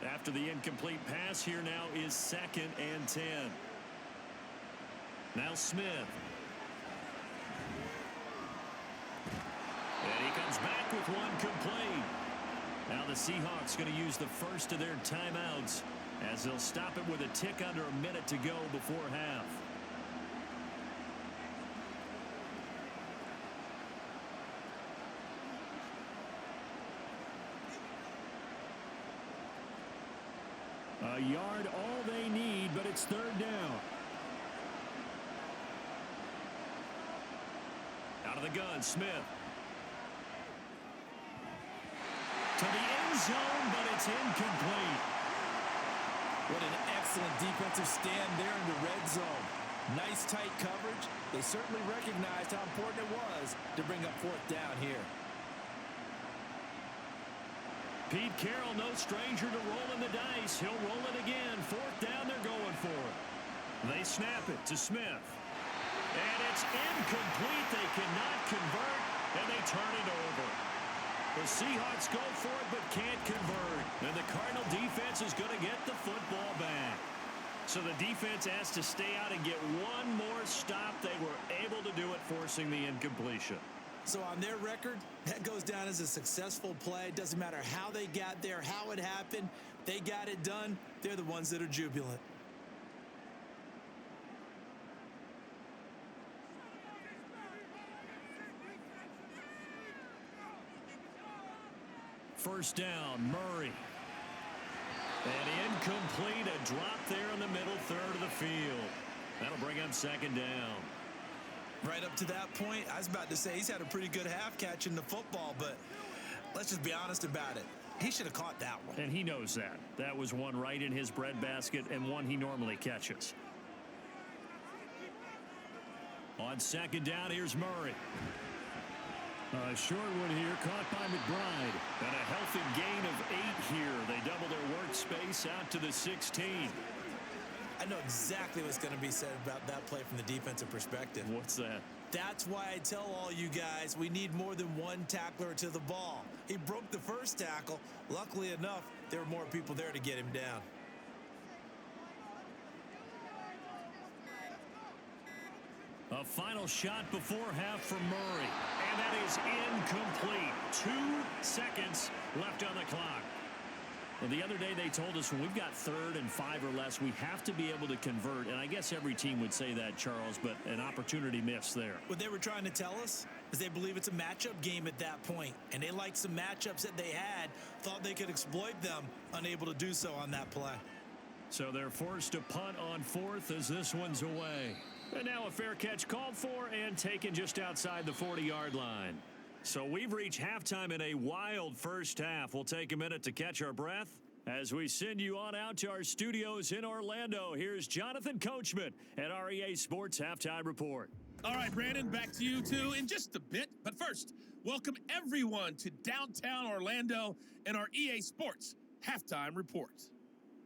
B: After the incomplete pass, here now is 2nd and 10. Now Smith. And he comes back with one complete. Now the Seahawks going to use the first of their timeouts as they'll stop it with a tick under a minute to go before half. A yard all they need, but it's 3rd down. Out of the gun, Smith. To the end zone, but it's incomplete.
C: What an excellent defensive stand there in the red zone. Nice tight coverage. They certainly recognized how important it was to bring up 4th down here.
B: Pete Carroll, no stranger to rolling the dice. He'll roll it again. 4th down, they're going for it. They snap it to Smith. And it's incomplete. They cannot convert, and they turn it over. The Seahawks go for it but can't convert. And the Cardinal defense is going to get the football back. So the defense has to stay out and get one more stop. They were able to do it, forcing the incompletion.
C: So on their record, that goes down as a successful play. It doesn't matter how they got there, how it happened. They got it done. They're the ones that are jubilant.
B: First down, Murray. And incomplete, a drop there in the middle 3rd of the field. That'll bring up 2nd down.
C: Right up to that point, I was about to say he's had a pretty good half catching the football, but let's just be honest about it. He should have caught that one.
B: And he knows that. That was one right in his breadbasket and one he normally catches. On 2nd down, here's Murray. A short one here, caught by McBride. And a healthy gain of 8 here. They double their workspace out to the 16.
C: I know exactly what's going to be said about that play from the defensive perspective.
B: What's that?
C: That's why I tell all you guys we need more than one tackler to the ball. He broke the first tackle. Luckily enough, there were more people there to get him down.
B: A final shot before half for Murray. And that is incomplete. 2 seconds left on the clock. Well, the other day they told us when we've got 3rd and 5 or less, we have to be able to convert. And I guess every team would say that, Charles, but an opportunity missed there.
C: What they were trying to tell us is they believe it's a matchup game at that point. And they liked some matchups that they had, thought they could exploit them, unable to do so on that play.
B: So they're forced to punt on 4th as this one's away. And now a fair catch called for and taken just outside the 40-yard line. So we've reached halftime in a wild first half. We'll take a minute to catch our breath as we send you on out to our studios in Orlando. Here's Jonathan Coachman at our EA Sports Halftime Report.
A: All right, Brandon, back to you two in just a bit. But first, welcome everyone to downtown Orlando and our EA Sports Halftime Report.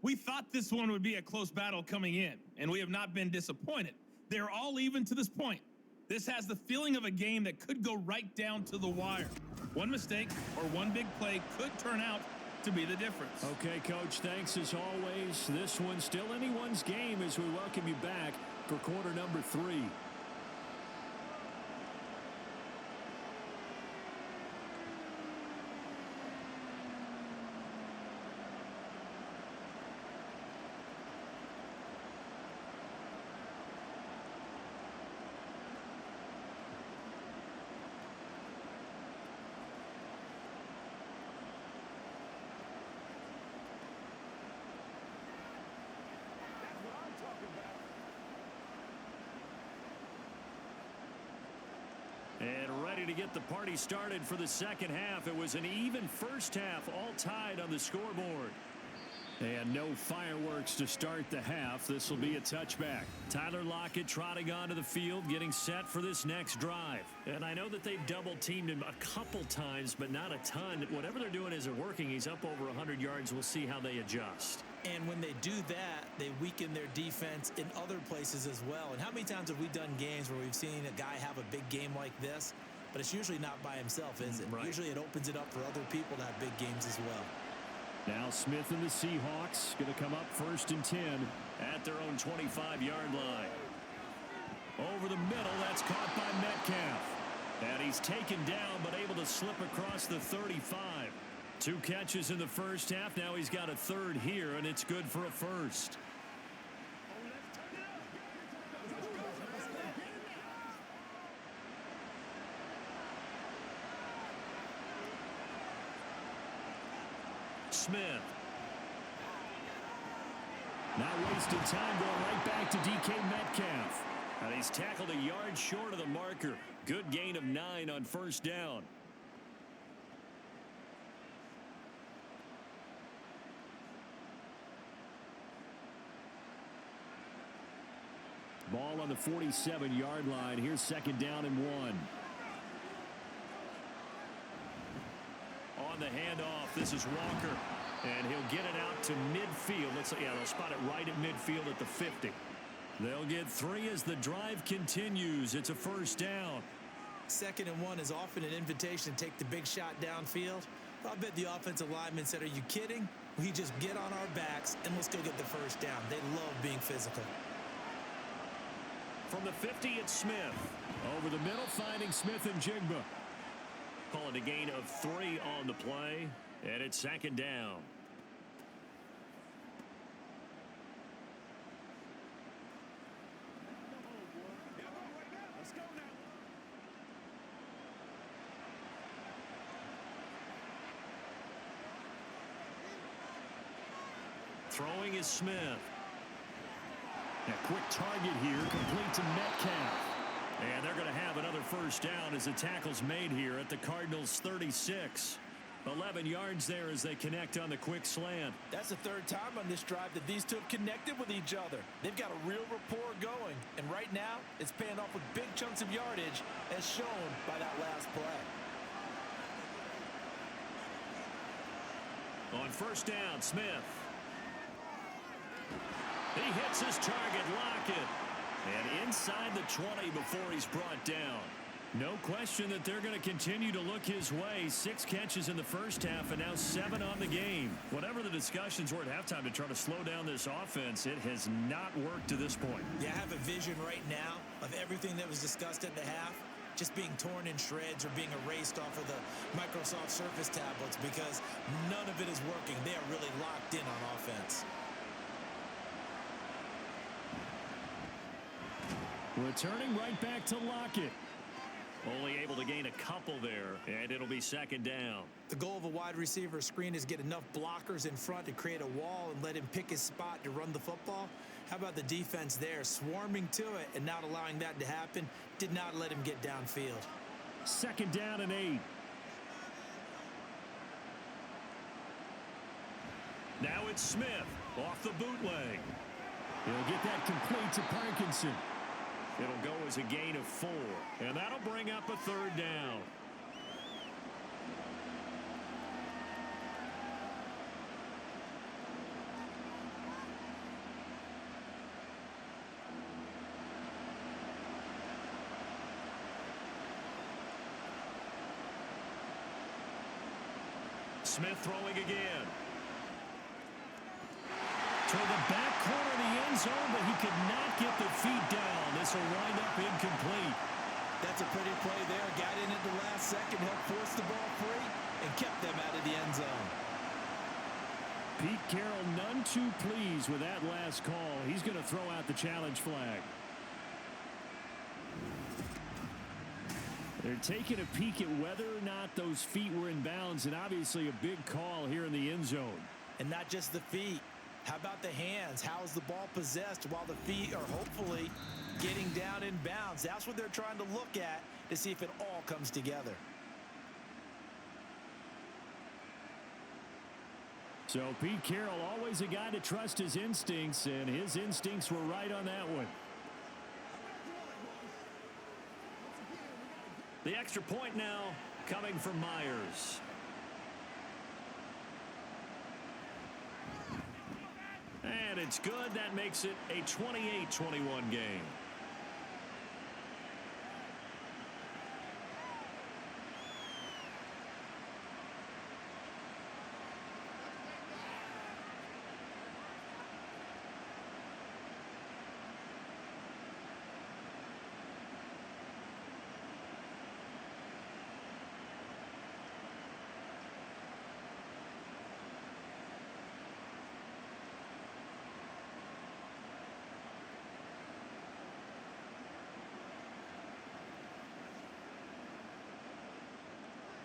A: We thought this one would be a close battle coming in, and we have not been disappointed. They're all even to this point. This has the feeling of a game that could go right down to the wire. One mistake or one big play could turn out to be the difference.
B: Okay, Coach, thanks as always. This one's still anyone's game as we welcome you back for quarter number 3. ready to get the party started for the second half. It was an even first half, all tied on the scoreboard. And no fireworks to start the half. This will be a touchback. Tyler Lockett trotting onto the field, getting set for this next drive. And I know that they've double-teamed him a couple times, but not a ton. Whatever they're doing isn't working. He's up over 100 yards. We'll see how they adjust.
C: And when they do that, they weaken their defense in other places as well. And how many times have we done games where we've seen a guy have a big game like this? But it's usually not by himself, is it?
B: Right.
C: Usually it opens it up for other people to have big games as well.
B: Now Smith and the Seahawks going to come up 1st and 10 at their own 25-yard line. Over the middle, that's caught by Metcalf. And he's taken down but able to slip across the 35. 2 catches in the first half. Now he's got a third here, and it's good for a first. Smith. Not wasting time, going right back to DK Metcalf. And he's tackled a yard short of the marker. Good gain of 9 on first down. Ball on the 47-yard line. Here's 2nd down and 1. On the handoff, this is Walker. And he'll get it out to midfield. They'll spot it right at midfield at the 50. They'll get 3 as the drive continues. It's a first down.
C: 2nd and 1 is often an invitation to take the big shot downfield. I bet the offensive lineman said, are you kidding? We just get on our backs and let's go get the first down. They love being physical.
B: From the 50, it's Smith. Over the middle, finding Smith and Jigba. Call it a gain of 3 on the play, and it's 2nd down. Throwing is Smith. A quick target here, complete to Metcalf. And they're going to have another first down as the tackle's made here at the Cardinals' 36. 11 yards there as they connect on the quick slant.
C: That's the 3rd time on this drive that these two have connected with each other. They've got a real rapport going. And right now, it's paying off with big chunks of yardage, as shown by that last play.
B: On first down, Smith. He hits his target, Lockett. And inside the 20 before he's brought down. No question that they're going to continue to look his way. 6 catches in the first half and now 7 on the game. Whatever the discussions were at halftime to try to slow down this offense, it has not worked to this point.
C: Yeah, I have a vision right now of everything that was discussed at the half just being torn in shreds or being erased off of the Microsoft Surface tablets because none of it is working. They are really locked in on offense.
B: Returning right back to Lockett. Only able to gain a couple there, and it'll be 2nd down.
C: The goal of a wide receiver screen is get enough blockers in front to create a wall and let him pick his spot to run the football. How about the defense there, swarming to it and not allowing that to happen? Did not let him get downfield.
B: 2nd down and 8. Now it's Smith off the bootleg. He'll get that complete to Parkinson. It'll go as a gain of 4, and that'll bring up a 3rd down. Smith throwing again. Toward the back corner of the end zone, but he could not get the feet down. This will wind up incomplete.
C: That's a pretty play there. Got in at the last second, helped force the ball free, and kept them out of the end zone.
B: Pete Carroll none too pleased with that last call. He's going to throw out the challenge flag. They're taking a peek at whether or not those feet were in bounds, and obviously a big call here in the end zone.
C: And not just the feet. How about the hands? How is the ball possessed while the feet are hopefully getting down in bounds? That's what they're trying to look at to see if it all comes together.
B: So Pete Carroll, always a guy to trust his instincts, and his instincts were right on that one. The extra point now coming from Myers. And it's good. That makes it a 28-21 game.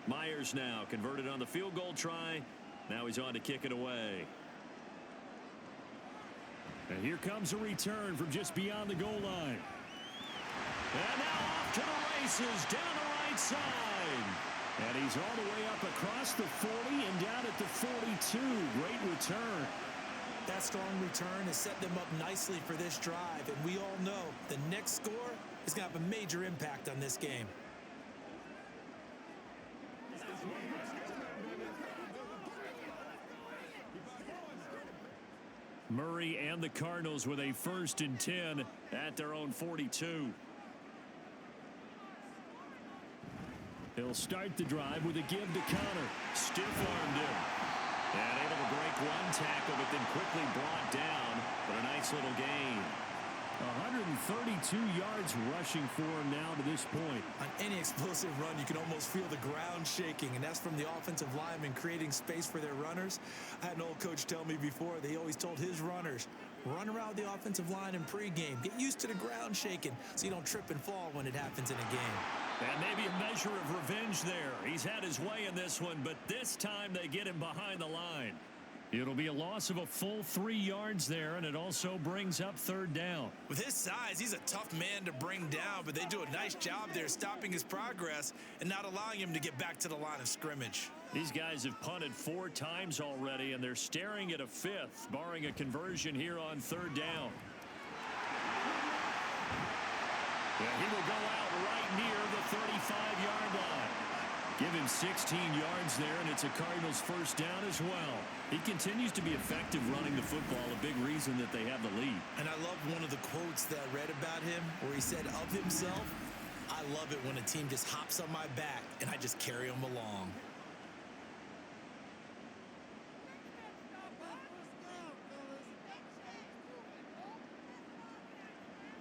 B: Myers now converted on the field goal try. Now he's on to kick it away. And here comes a return from just beyond the goal line. And now off to the races down the right side. And he's all the way up across the 40 and down at the 42. Great return.
C: That strong return has set them up nicely for this drive. And we all know the next score is going to have a major impact on this game.
B: Murray and the Cardinals with a 1st and 10 at their own 42. He'll start the drive with a give to Connor. Stiff-armed him. And able to break one tackle, but then quickly brought down. But a nice little gain. 132 yards rushing for him now to this point.
C: On any explosive run, you can almost feel the ground shaking, and that's from the offensive linemen creating space for their runners. I had an old coach tell me before, they always told his runners, run around the offensive line in pregame. Get used to the ground shaking so you don't trip and fall when it happens in a game.
B: And maybe a measure of revenge there. He's had his way in this one, but this time they get him behind the line. It'll be a loss of a full 3 yards there, and it also brings up 3rd down.
C: With his size, he's a tough man to bring down, but they do a nice job there stopping his progress and not allowing him to get back to the line of scrimmage.
B: These guys have punted 4 times already, and they're staring at a 5th, barring a conversion here on 3rd down. Yeah, he will go out right near the 35-yard line. Give him 16 yards there, and it's a Cardinals 1st down as well. He continues to be effective running the football, a big reason that they have the lead.
C: And I love one of the quotes that I read about him where he said of himself, I love it when a team just hops on my back and I just carry them along.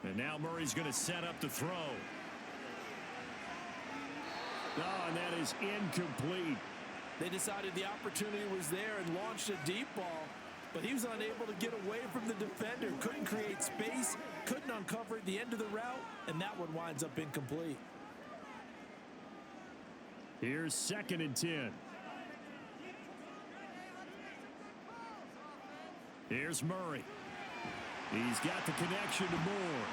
B: And now Murray's going to set up the throw. Oh, and that is incomplete.
C: They decided the opportunity was there and launched a deep ball, but he was unable to get away from the defender. Couldn't create space, couldn't uncover the end of the route, and that one winds up incomplete.
B: Here's 2nd and 10. Here's Murray. He's got the connection to Moore.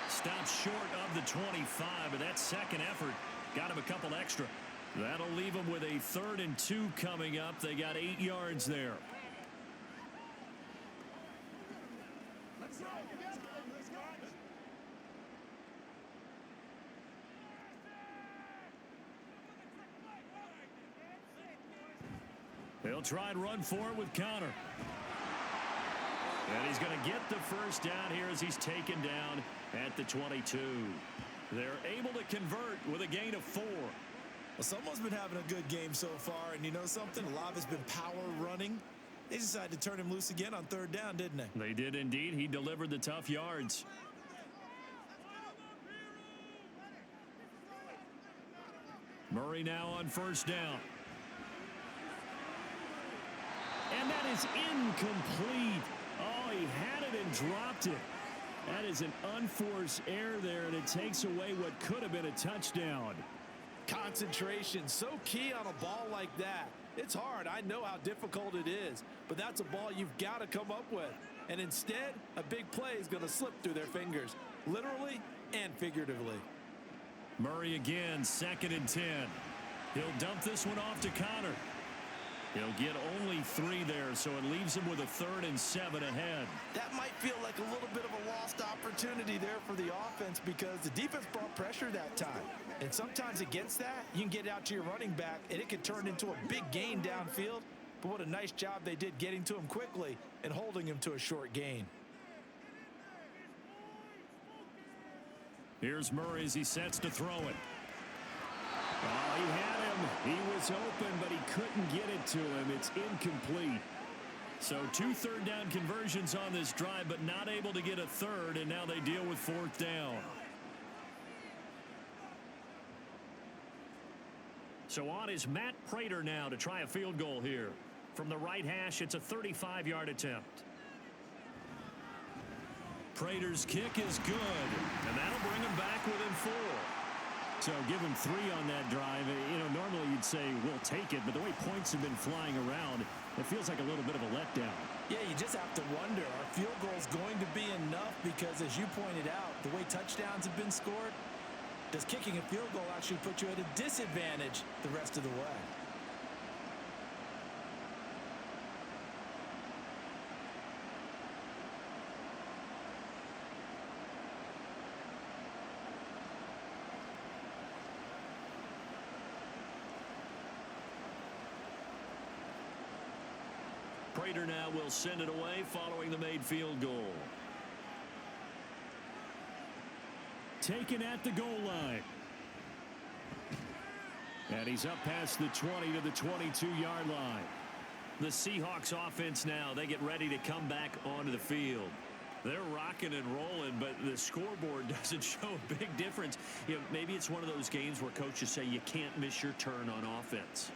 B: Stops short of the 25, but that second effort got him a couple extra. That'll leave him with a 3rd and 2 coming up. They got 8 yards there. They'll try and run for it with Connor. And he's going to get the 1st down here as he's taken down at the 22. They're able to convert with a gain of 4.
C: Well, someone's been having a good game so far, and you know something? A lot has been power running. They decided to turn him loose again on 3rd down, didn't they?
B: They did indeed. He delivered the tough yards. Murray now on 1st down. And that is incomplete. Oh, he had it and dropped it. That is an unforced error there, and it takes away what could have been a touchdown.
C: Concentration, so key on a ball like that. It's hard. I know how difficult it is, but that's a ball you've got to come up with. And instead, a big play is going to slip through their fingers, literally and figuratively.
B: Murray again, 2nd and 10. He'll dump this one off to Connor. He'll get only 3 there, so it leaves him with a 3rd and 7 ahead.
C: That might feel like a little bit of a lost opportunity there for the offense because the defense brought pressure that time. And sometimes against that, you can get it out to your running back, and it can turn into a big gain downfield. But what a nice job they did getting to him quickly and holding him to a short gain.
B: Here's Murray as he sets to throw it. Oh, he had him. He was open, but he couldn't get it to him. It's incomplete. So 2 third-down conversions on this drive, but not able to get a third, and now they deal with 4th down. So on is Matt Prater now to try a field goal here. From the right hash, it's a 35-yard attempt. Prater's kick is good, and that'll bring him back within 4. So give him 3 on that drive. You know, normally you'd say we'll take it, but the way points have been flying around, it feels like a little bit of a letdown.
C: Yeah, you just have to wonder, are field goals going to be enough? Because as you pointed out, the way touchdowns have been scored, does kicking a field goal actually put you at a disadvantage the rest of the way?
B: Prater now will send it away following the made field goal. Taken at the goal line. And he's up past the 20 to the 22-yard line. The Seahawks offense now, they get ready to come back onto the field. They're rocking and rolling, but the scoreboard doesn't show a big difference. You know, maybe it's one of those games where coaches say you can't miss your turn on offense.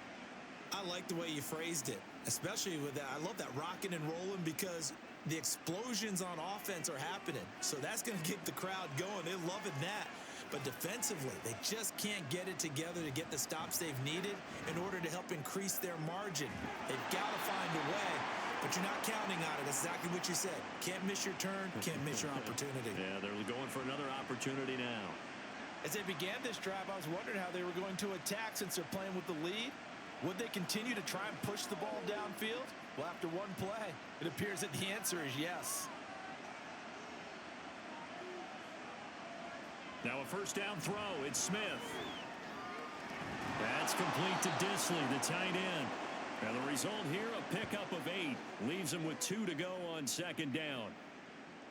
C: I like the way you phrased it, especially with that. I love that rocking and rolling because the explosions on offense are happening. So that's going to get the crowd going. They're loving that. But defensively, they just can't get it together to get the stops they've needed in order to help increase their margin. They've got to find a way, but you're not counting on it. That's exactly what you said. Can't miss your turn, can't miss your opportunity.
B: Yeah, they're going for another opportunity now.
C: As they began this drive, I was wondering how they were going to attack since they're playing with the lead. Would they continue to try and push the ball downfield? Well, after one play, it appears that the answer is yes.
B: Now a first down throw. It's Smith. That's complete to Disley, the tight end. Now the result here, a pickup of 8. Leaves him with 2 to go on 2nd down.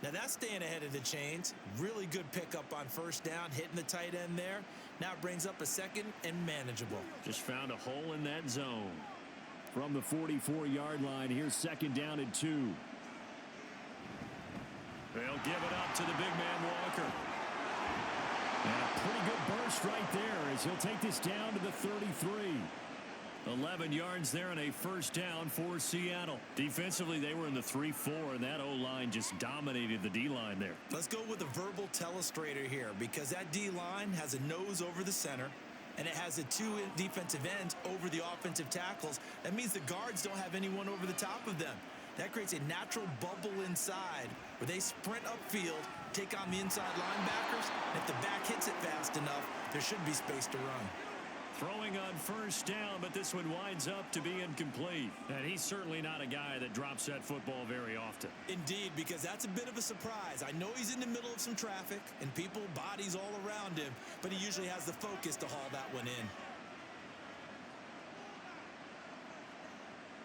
C: Now that's staying ahead of the chains. Really good pickup on first down, hitting the tight end there. Now it brings up a 2nd and manageable.
B: Just found a hole in that zone. From the 44-yard line, here's 2nd down and 2. They'll give it up to the big man Walker. And a pretty good burst right there as he'll take this down to the 33. 11 yards there and a first down for Seattle. Defensively, they were in the 3-4, and that O-line just dominated the D-line there.
C: Let's go with a verbal telestrator here because that D-line has a nose over the center, and it has the 2 defensive ends over the offensive tackles. That means the guards don't have anyone over the top of them. That creates a natural bubble inside where they sprint upfield, take on the inside linebackers, and if the back hits it fast enough, there should be space to run.
B: Throwing on first down, but this one winds up to be incomplete. And he's certainly not a guy that drops that football very often.
C: Indeed, because that's a bit of a surprise. I know he's in the middle of some traffic and people, bodies all around him, but he usually has the focus to haul that one in.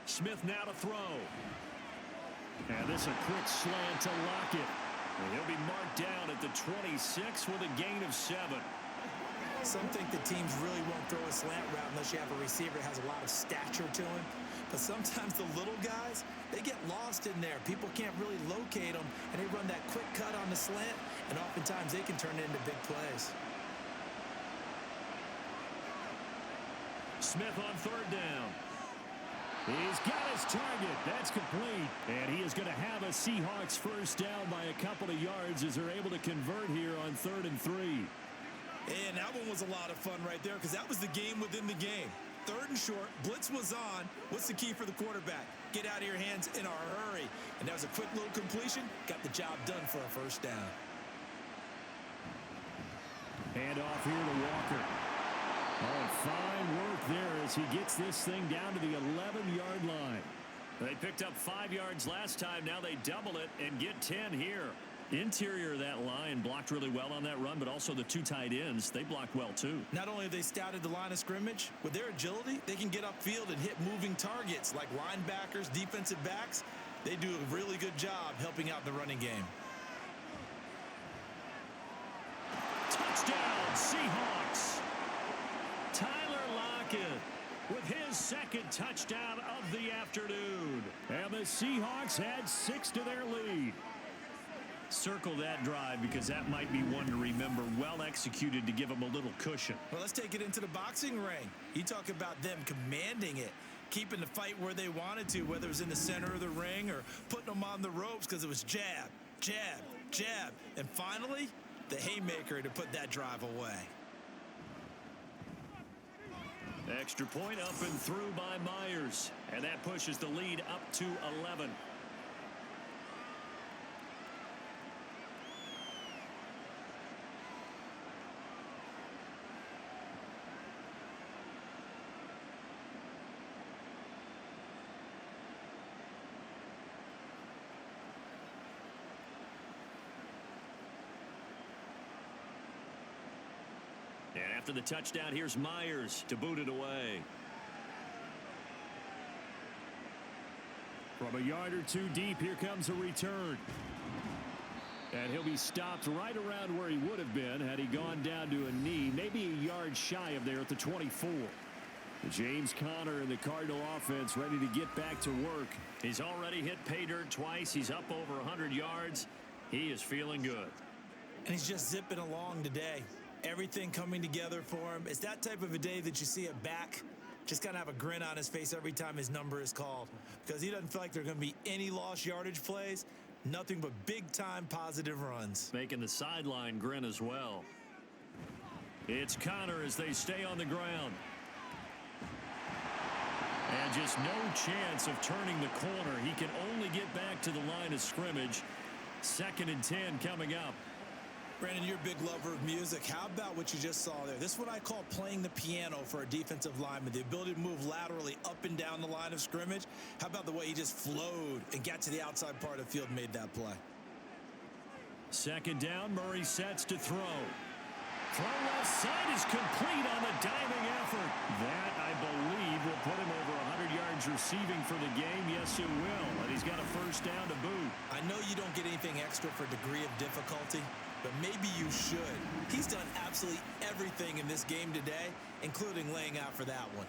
B: Smith now to throw. And this a quick slant to Lockett. And he'll be marked down at the 26 with a gain of 7.
C: Some think the teams really won't throw a slant route unless you have a receiver that has a lot of stature to him. But sometimes the little guys, they get lost in there. People can't really locate them, and they run that quick cut on the slant, and oftentimes they can turn it into big plays.
B: Smith on 3rd down. He's got his target. That's complete. And he is going to have a Seahawks first down by a couple of yards as they're able to convert here on 3rd and 3.
C: And that one was a lot of fun right there because that was the game within the game. 3rd and short, blitz was on. What's the key for the quarterback? Get out of your hands in a hurry. And that was a quick little completion. Got the job done for a first down.
B: Hand off here to Walker. Oh, fine work there as he gets this thing down to the 11-yard line. They picked up 5 yards last time. Now they double it and get 10 here. Interior of that line blocked really well on that run, but also the 2 tight ends, they blocked well too.
C: Not only have they scouted the line of scrimmage, with their agility, they can get upfield and hit moving targets like linebackers, defensive backs. They do a really good job helping out in the running game.
B: Touchdown, Seahawks. Tyler Lockett with his 2nd touchdown of the afternoon. And the Seahawks had 6 to their lead. Circle that drive because that might be one to remember. Well executed to give them a little cushion.
C: Well, let's take it into the boxing ring. You talk about them commanding it, keeping the fight where they wanted to, whether it was in the center of the ring or putting them on the ropes because it was jab, jab, jab. And finally, the haymaker to put that drive away.
B: Extra point up and through by Myers. And that pushes the lead up to 11. And after the touchdown, here's Myers to boot it away. From a yard or 2 deep, here comes a return. And he'll be stopped right around where he would have been had he gone down to a knee, maybe a yard shy of there at the 24. James Conner and the Cardinal offense ready to get back to work. He's already hit pay dirt twice. He's up over 100 yards. He is feeling good.
C: And he's just zipping along today. Everything coming together for him. It's that type of a day that you see a back just kind of have a grin on his face every time his number is called because he doesn't feel like there are going to be any lost yardage plays, nothing but big-time positive runs.
B: Making the sideline grin as well. It's Conner as they stay on the ground. And just no chance of turning the corner. He can only get back to the line of scrimmage. 2nd and 10 coming up.
C: Brandon, you're a big lover of music. How about what you just saw there? This is what I call playing the piano for a defensive lineman. The ability to move laterally up and down the line of scrimmage. How about the way he just flowed and got to the outside part of the field and made that play?
B: 2nd down, Murray sets to throw. Throw left side is complete on the diving effort. That, I believe, will put him over 100 yards receiving for the game. Yes, it will. And he's got a 1st down to boot.
C: I know you don't get anything extra for degree of difficulty, but maybe you should. He's done absolutely everything in this game today, including laying out for that one.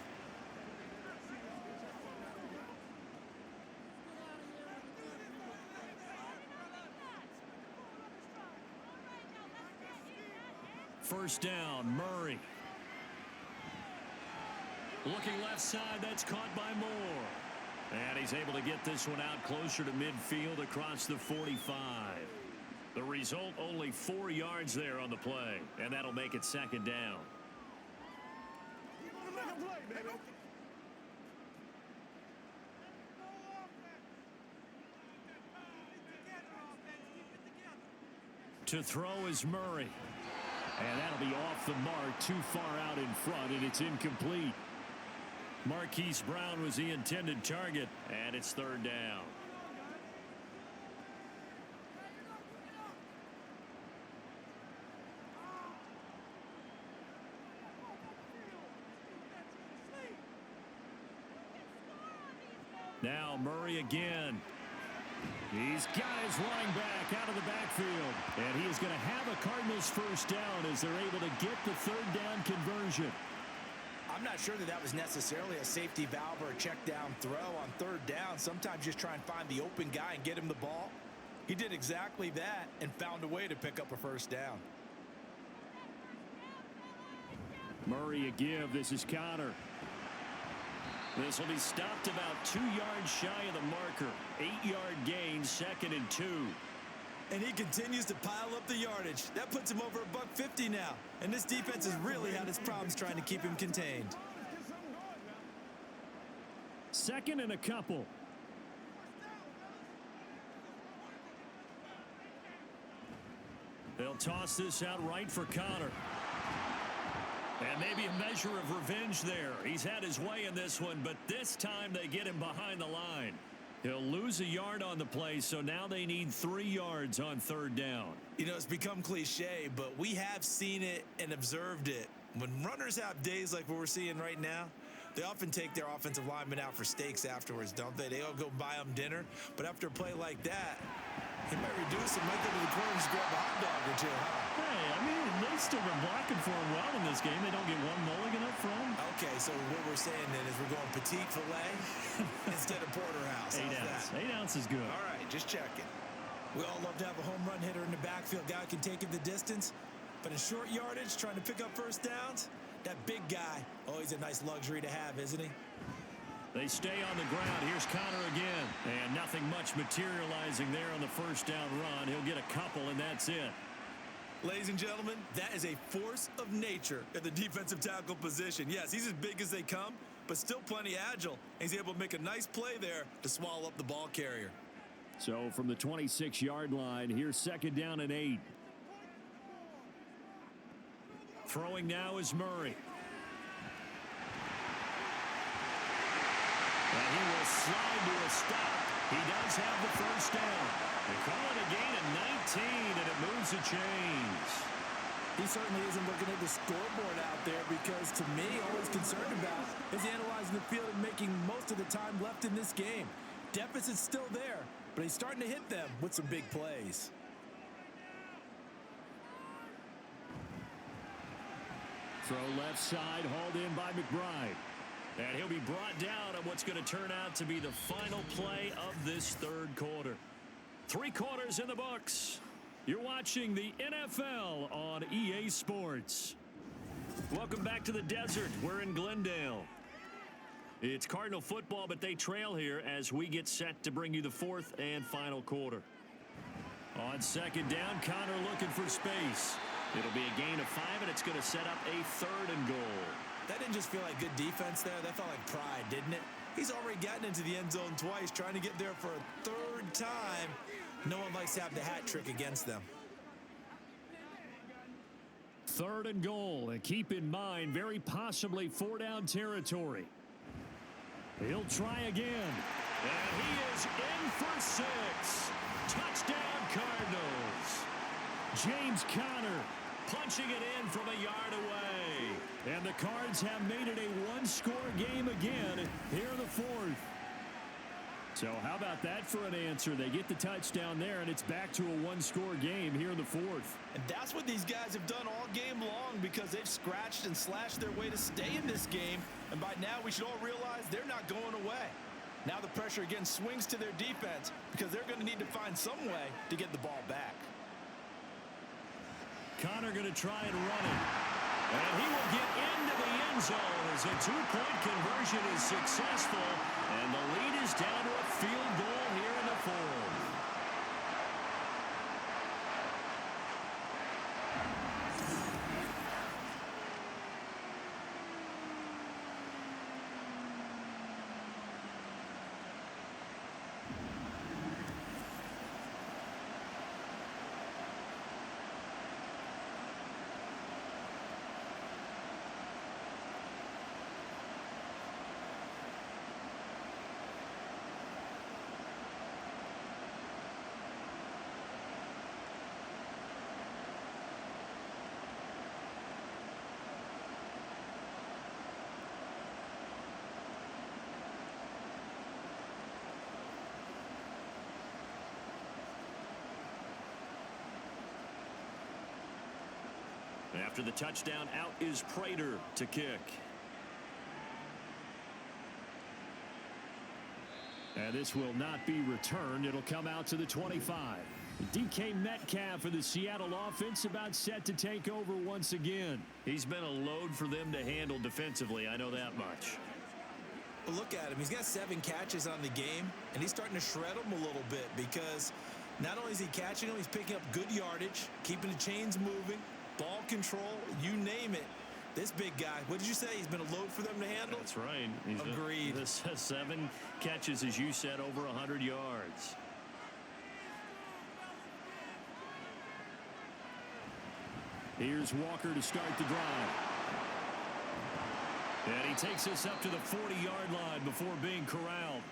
B: First down, Murray. Looking left side, that's caught by Moore. And he's able to get this one out closer to midfield across the 45. The result, only 4 yards there on the play. And that'll make it 2nd down. To throw is Murray. And that'll be off the mark, too far out in front, and it's incomplete. Marquise Brown was the intended target, and it's 3rd down. Now Murray again. He's got his running back out of the backfield. And he is going to have a Cardinals 1st down as they're able to get the 3rd down conversion.
C: I'm not sure that was necessarily a safety valve or a check down throw on 3rd down. Sometimes just try and find the open guy and get him the ball. He did exactly that and found a way to pick up a 1st down.
B: Murray a give. This is Conner. This will be stopped about 2 yards shy of the marker. 8-yard gain, 2nd and 2.
C: And he continues to pile up the yardage. That puts him over $150 now. And this defense has really had its problems trying to keep him contained.
B: Second and a couple. They'll toss this out right for Connor. And maybe a measure of revenge there. He's had his way in this one, but this time they get him behind the line. He'll lose a yard on the play, so now they need 3 yards on third down.
C: You know, it's become cliche, but we have seen it and observed it. When runners have days like what we're seeing right now, they often take their offensive linemen out for steaks afterwards, don't they? They all go buy them dinner, but after a play like that, he might reduce and might go to the corner and just grab a hot dog or two, huh?
B: Hey, I mean, they've still been blocking for him well in this game. They don't get one mulligan up front.
C: Okay, so what we're saying then is we're going petite filet instead of porterhouse.
B: 8 ounce. 8 ounce is good.
C: All right, just checking. We all love to have a home run hitter in the backfield. Guy who can take it the distance. But in short yardage, trying to pick up first downs, that big guy, always a nice luxury to have, isn't he?
B: They stay on the ground. Here's Connor again. And nothing much materializing there on the first down run. He'll get a couple, and that's it.
C: Ladies and gentlemen, that is a force of nature at the defensive tackle position. Yes, he's as big as they come, but still plenty agile. He's able to make a nice play there to swallow up the ball carrier.
B: So from the 26-yard line, here's second down and 8. Throwing now is Murray. And he will slide to a stop. He does have the first down. They call it a gain of 19, and it moves the chains.
C: He certainly isn't looking at the scoreboard out there because, to me, all he's concerned about is analyzing the field and making most of the time left in this game. Deficit's still there, but he's starting to hit them with some big plays.
B: Throw left side, hauled in by McBride. And he'll be brought down on what's going to turn out to be the final play of this third quarter. 3 quarters in the books. You're watching the NFL on EA Sports. Welcome back to the desert. We're in Glendale. It's Cardinal football, but they trail here as we get set to bring you the 4th and final quarter. On second down, Connor looking for space. It'll be a gain of 5, and it's going to set up a 3rd and goal.
C: That didn't just feel like good defense there. That felt like pride, didn't it? He's already gotten into the end zone twice, trying to get there for a 3rd time. No one likes to have the hat trick against them.
B: 3rd and goal, and keep in mind, very possibly 4-down territory. He'll try again, and he is in for 6. Touchdown, Cardinals. James Conner punching it in from a yard away. And the Cards have made it a 1-score game again here in the 4th. So how about that for an answer? They get the touchdown there, and it's back to a 1-score game here in the 4th.
C: And that's what these guys have done all game long because they've scratched and slashed their way to stay in this game. And by now, we should all realize they're not going away. Now the pressure again swings to their defense because they're going to need to find some way to get the ball back.
B: Connor going to try and run it. And he will get into the end zone as a 2-point conversion is successful. And the lead is down to a field goal here in the 4th. After the touchdown, out is Prater to kick. And this will not be returned. It'll come out to the 25. DK Metcalf for the Seattle offense about set to take over once again. He's been a load for them to handle defensively, I know that much.
C: Look at him. He's got 7 catches on the game, and he's starting to shred them a little bit because Not only is he catching them, he's picking up good yardage, keeping the chains moving, ball control, you name it. This big guy, what did you say? He's been a load for them to handle?
B: That's right.
C: Agreed.
B: This has 7 catches, as you said, over 100 yards. Here's Walker to start the drive. And he takes us up to the 40-yard line before being corralled.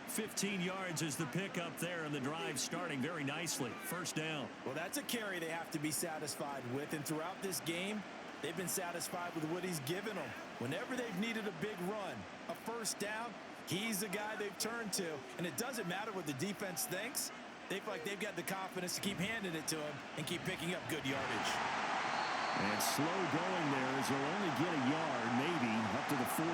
B: 15 yards is the pickup there, and the drive starting very nicely. First down.
C: Well, that's a carry they have to be satisfied with, and throughout this game, they've been satisfied with what he's given them. Whenever they've needed a big run, a first down, he's the guy they've turned to. And it doesn't matter what the defense thinks. They feel like they've got the confidence to keep handing it to him and keep picking up good yardage.
B: And slow going there as they'll only get a yard, maybe, up to the 41.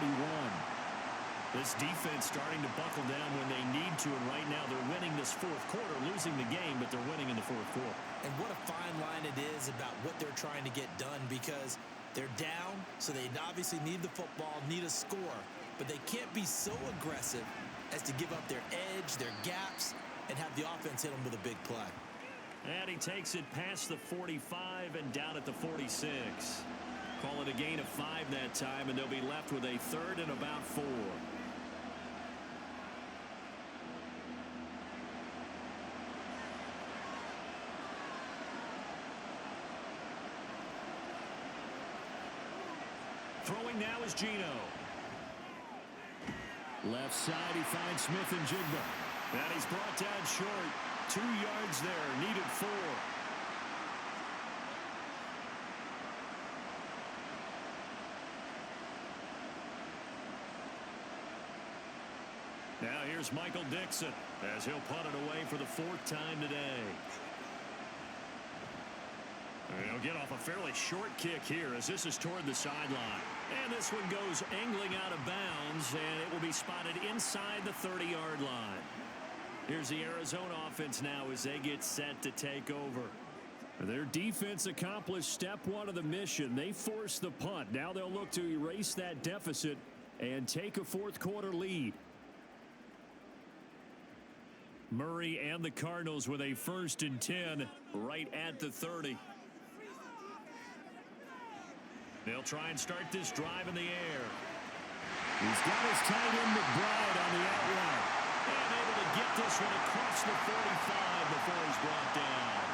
B: This defense starting to buckle down when they need to, and right now they're winning this fourth quarter, losing the game, but they're winning in the fourth quarter.
C: And what a fine line it is about what they're trying to get done, because they're down, so they obviously need the football, need a score, but they can't be so aggressive as to give up their edge, their gaps, and have the offense hit them with a big play.
B: And he takes it past the 45 and down at the 46. Call it a gain of 5 that time, and they'll be left with a 3rd and about 4. Throwing now is Gino. Left side, he finds Smith and Jigba. And he's brought down short. 2 yards there, needed 4. Now here's Michael Dixon as he'll punt it away for the 4th time today. And he'll get off a fairly short kick here as this is toward the sideline. And this one goes angling out of bounds, and it will be spotted inside the 30-yard line. Here's the Arizona offense now as they get set to take over. Their defense accomplished step 1 of the mission. They forced the punt. Now they'll look to erase that deficit and take a fourth quarter lead. Murray and the Cardinals with a 1st and 10 right at the 30. They'll try and start this drive in the air. He's got his tight end McBride on the out route. And able to get this one across the 45 before he's brought down.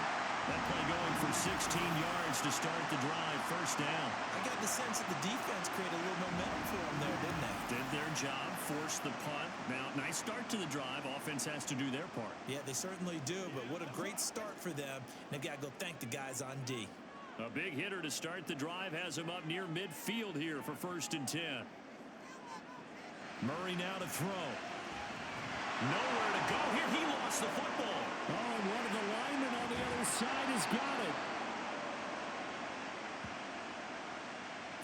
B: That play going for 16 yards to start the drive. First down.
C: I got the sense that the defense created a little momentum for them there, didn't they?
B: Did their job, forced the punt. Now, nice start to the drive. Offense has to do their part.
C: Yeah, they certainly do, but what a great start for them. They've got to go thank the guys on D.
B: A big hitter to start the drive has him up near midfield here for 1st and 10. Murray now to throw. Nowhere to go here. He lost the football. Oh, and one of the linemen on the other side has got it.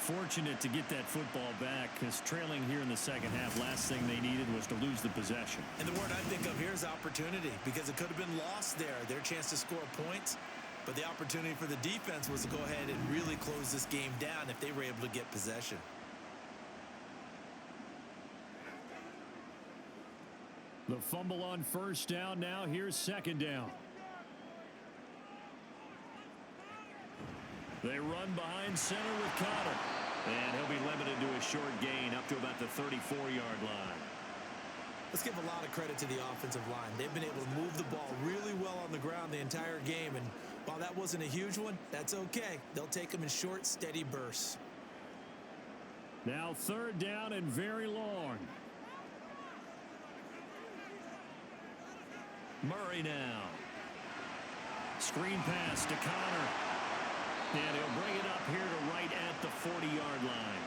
B: Fortunate to get that football back, because trailing here in the second half, last thing they needed was to lose the possession.
C: And the word I think of here is opportunity, because it could have been lost there. Their chance to score points. But the opportunity for the defense was to go ahead and really close this game down if they were able to get possession.
B: The fumble on 1st down. Now here's 2nd down. They run behind center with Connor. And he'll be limited to a short gain up to about the 34-yard line.
C: Let's give a lot of credit to the offensive line. They've been able to move the ball really well on the ground the entire game. And while that wasn't a huge one, that's okay. They'll take them in short, steady bursts.
B: Now 3rd down and very long. Murray now. Screen pass to Connor. And he'll bring it up here to right at the 40-yard line.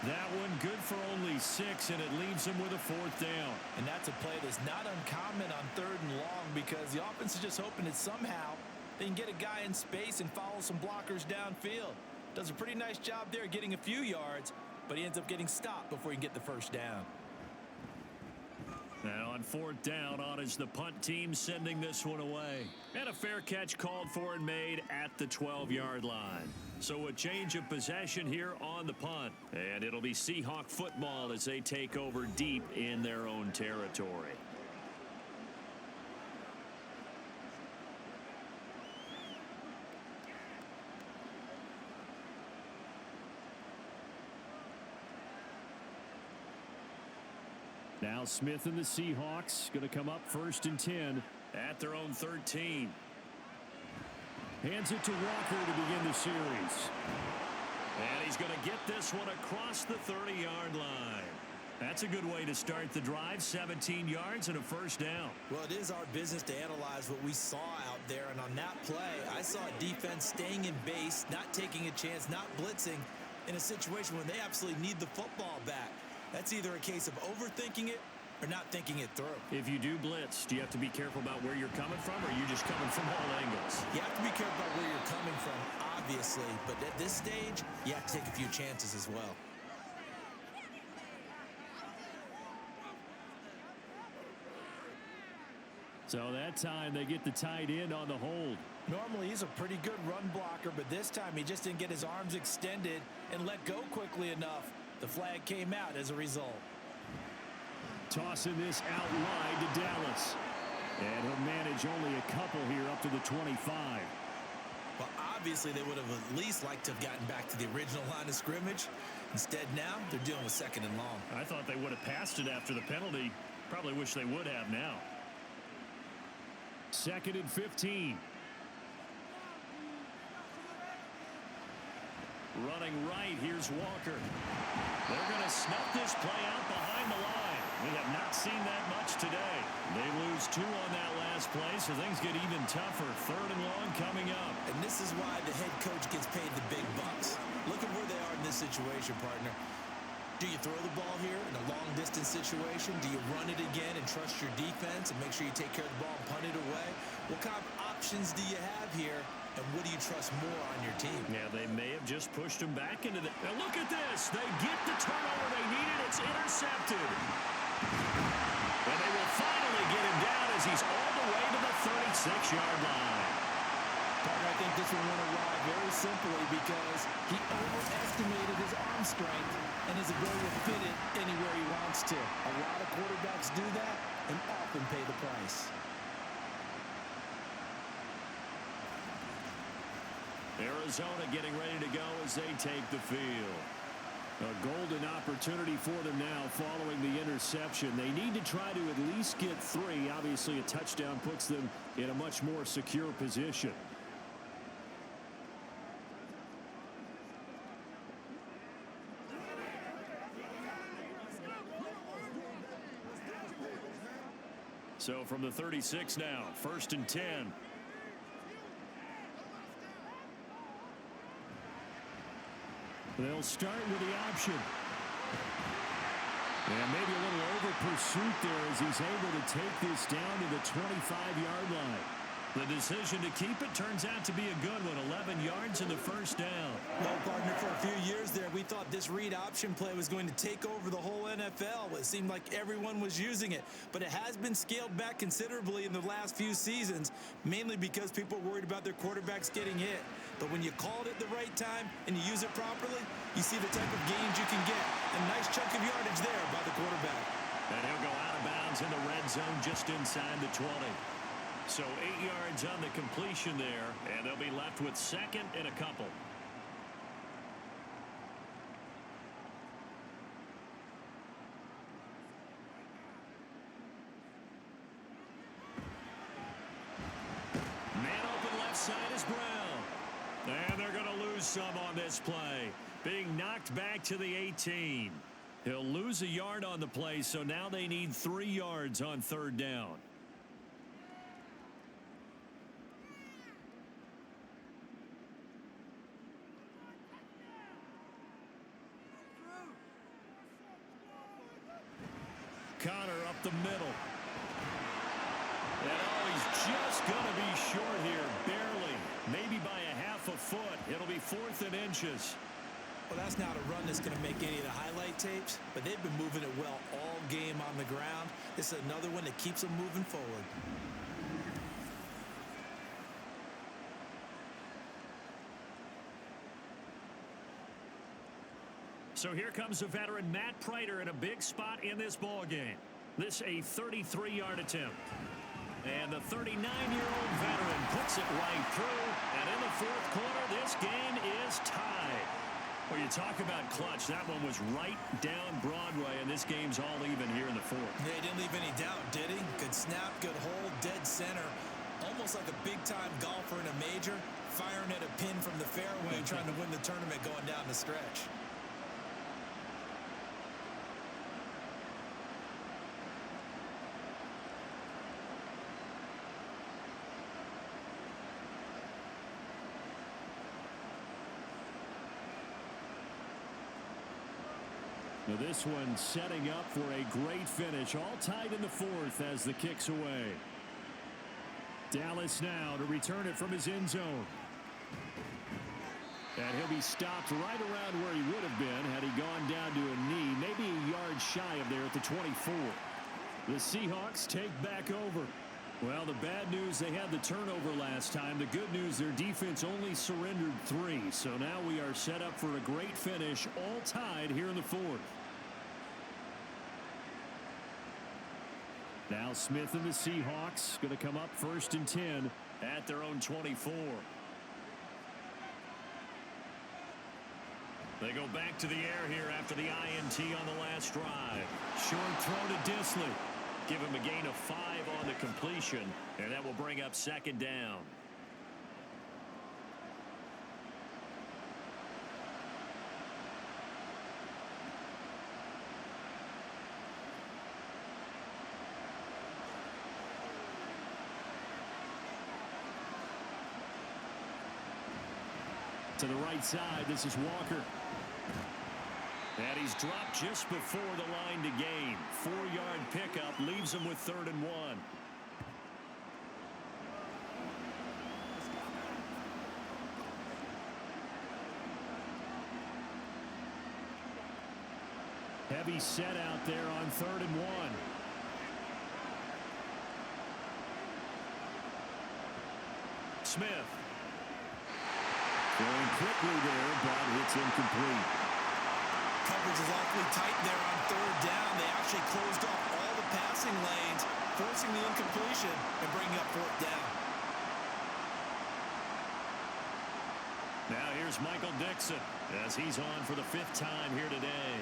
B: That one good for only 6, and it leaves him with a 4th down.
C: And that's a play that's not uncommon on 3rd and long, because the offense is just hoping that somehow they can get a guy in space and follow some blockers downfield. Does a pretty nice job there getting a few yards, but he ends up getting stopped before he can get the 1st down.
B: Now on 4th down, on is the punt team sending this one away. And a fair catch called for and made at the 12-yard line. So a change of possession here on the punt. And it'll be Seahawk football as they take over deep in their own territory. Now Smith and the Seahawks going to come up 1st and 10 at their own 13. Hands it to Walker to begin the series. And he's going to get this one across the 30-yard line. That's a good way to start the drive. 17 yards and a first down.
C: Well, it is our business to analyze what we saw out there. And on that play, I saw a defense staying in base, not taking a chance, not blitzing in a situation when they absolutely need the football back. That's either a case of overthinking it or not thinking it through.
B: If you do blitz, do you have to be careful about where you're coming from, or are you just coming from all angles?
C: You have to be careful about where you're coming from, obviously. But at this stage, you have to take a few chances as well.
B: So that time they get the tight end on the hold.
C: Normally he's a pretty good run blocker, but this time he just didn't get his arms extended and let go quickly enough. The flag came out as a result.
B: Tossing this out wide to Dallas. And he'll manage only a couple here up to the 25.
C: Well, obviously they would have at least liked to have gotten back to the original line of scrimmage. Instead now they're dealing with 2nd and long.
B: I thought they would have passed it after the penalty. Probably wish they would have now. 2nd and 15. Running right, here's Walker. They're going to snuff this play out behind the line. We have not seen that much today. They lose 2 on that last play, so things get even tougher. 3rd and long coming up.
C: And this is why the head coach gets paid the big bucks. Look at where they are in this situation, partner. Do you throw the ball here in a long-distance situation? Do you run it again and trust your defense and make sure you take care of the ball and punt it away? What kind of options do you have here, and what do you trust more on your team?
B: Yeah, they may have just pushed him back into the... Now look at this. They get the turnover they needed. It's intercepted. And they will finally get him down as he's all the way to the 36-yard line.
C: Partner, I think this one went awry very simply because he overestimated his arm strength and his ability to fit it anywhere he wants to. A lot of quarterbacks do that and often pay the price.
B: Arizona getting ready to go as they take the field. A golden opportunity for them now following the interception. They need to try to at least get 3. Obviously, a touchdown puts them in a much more secure position. So from the 36 now, 1st and 10. They'll start with the option. And maybe a little over pursuit there as he's able to take this down to the 25-yard line. The decision to keep it turns out to be a good one. 11 yards and the first down.
C: Well, partner, for a few years there, we thought this read option play was going to take over the whole NFL. It seemed like everyone was using it. But it has been scaled back considerably in the last few seasons, mainly because people are worried about their quarterbacks getting hit. But when you call it at the right time and you use it properly, you see the type of gains you can get. A nice chunk of yardage there by the quarterback.
B: And he'll go out of bounds in the red zone just inside the 20. So 8 yards on the completion there, and they'll be left with 2nd and a couple. Man open left side is Brown. And they're going to lose some on this play. Being knocked back to the 18. He'll lose a yard on the play, so now they need 3 yards on 3rd down. Connor up the middle. And he's just going to be short here, barely, maybe by a half a foot. It'll be 4th and inches.
C: Well, that's not a run that's going to make any of the highlight tapes, but they've been moving it well all game on the ground. This is another one that keeps them moving forward.
B: So here comes the veteran Matt Prater in a big spot in this ball game. This a 33-yard attempt. And the 39-year-old veteran puts it right through. And in the 4th quarter, this game is tied. Well, you talk about clutch. That one was right down Broadway, and this game's all even here in the fourth.
C: Yeah, he didn't leave any doubt, did he? Good snap, good hold, dead center. Almost like a big-time golfer in a major, firing at a pin from the fairway, trying to win the tournament going down the stretch.
B: Now this one setting up for a great finish. All tied in the fourth as the kick's away. Dallas now to return it from his end zone. And he'll be stopped right around where he would have been had he gone down to a knee, maybe a yard shy of there at the 24. The Seahawks take back over. Well, the bad news, they had the turnover last time. The good news, their defense only surrendered 3. So now we are set up for a great finish, all tied here in the fourth. Now Smith and the Seahawks going to come up 1st and 10 at their own 24. They go back to the air here after the INT on the last drive. Short throw to Disley. Give him a gain of 5 on the completion, and that will bring up 2nd down. To the right side, this is Walker. And he's dropped just before the line to gain. 4-yard pickup leaves him with 3rd and 1. Heavy set out there on 3rd and 1. Smith. Going quickly there, but it's incomplete.
C: Coverage is awfully tight there on 3rd down. They actually closed off all the passing lanes, forcing the incompletion and bringing up 4th down.
B: Now here's Michael Dixon as he's on for the 5th time here today.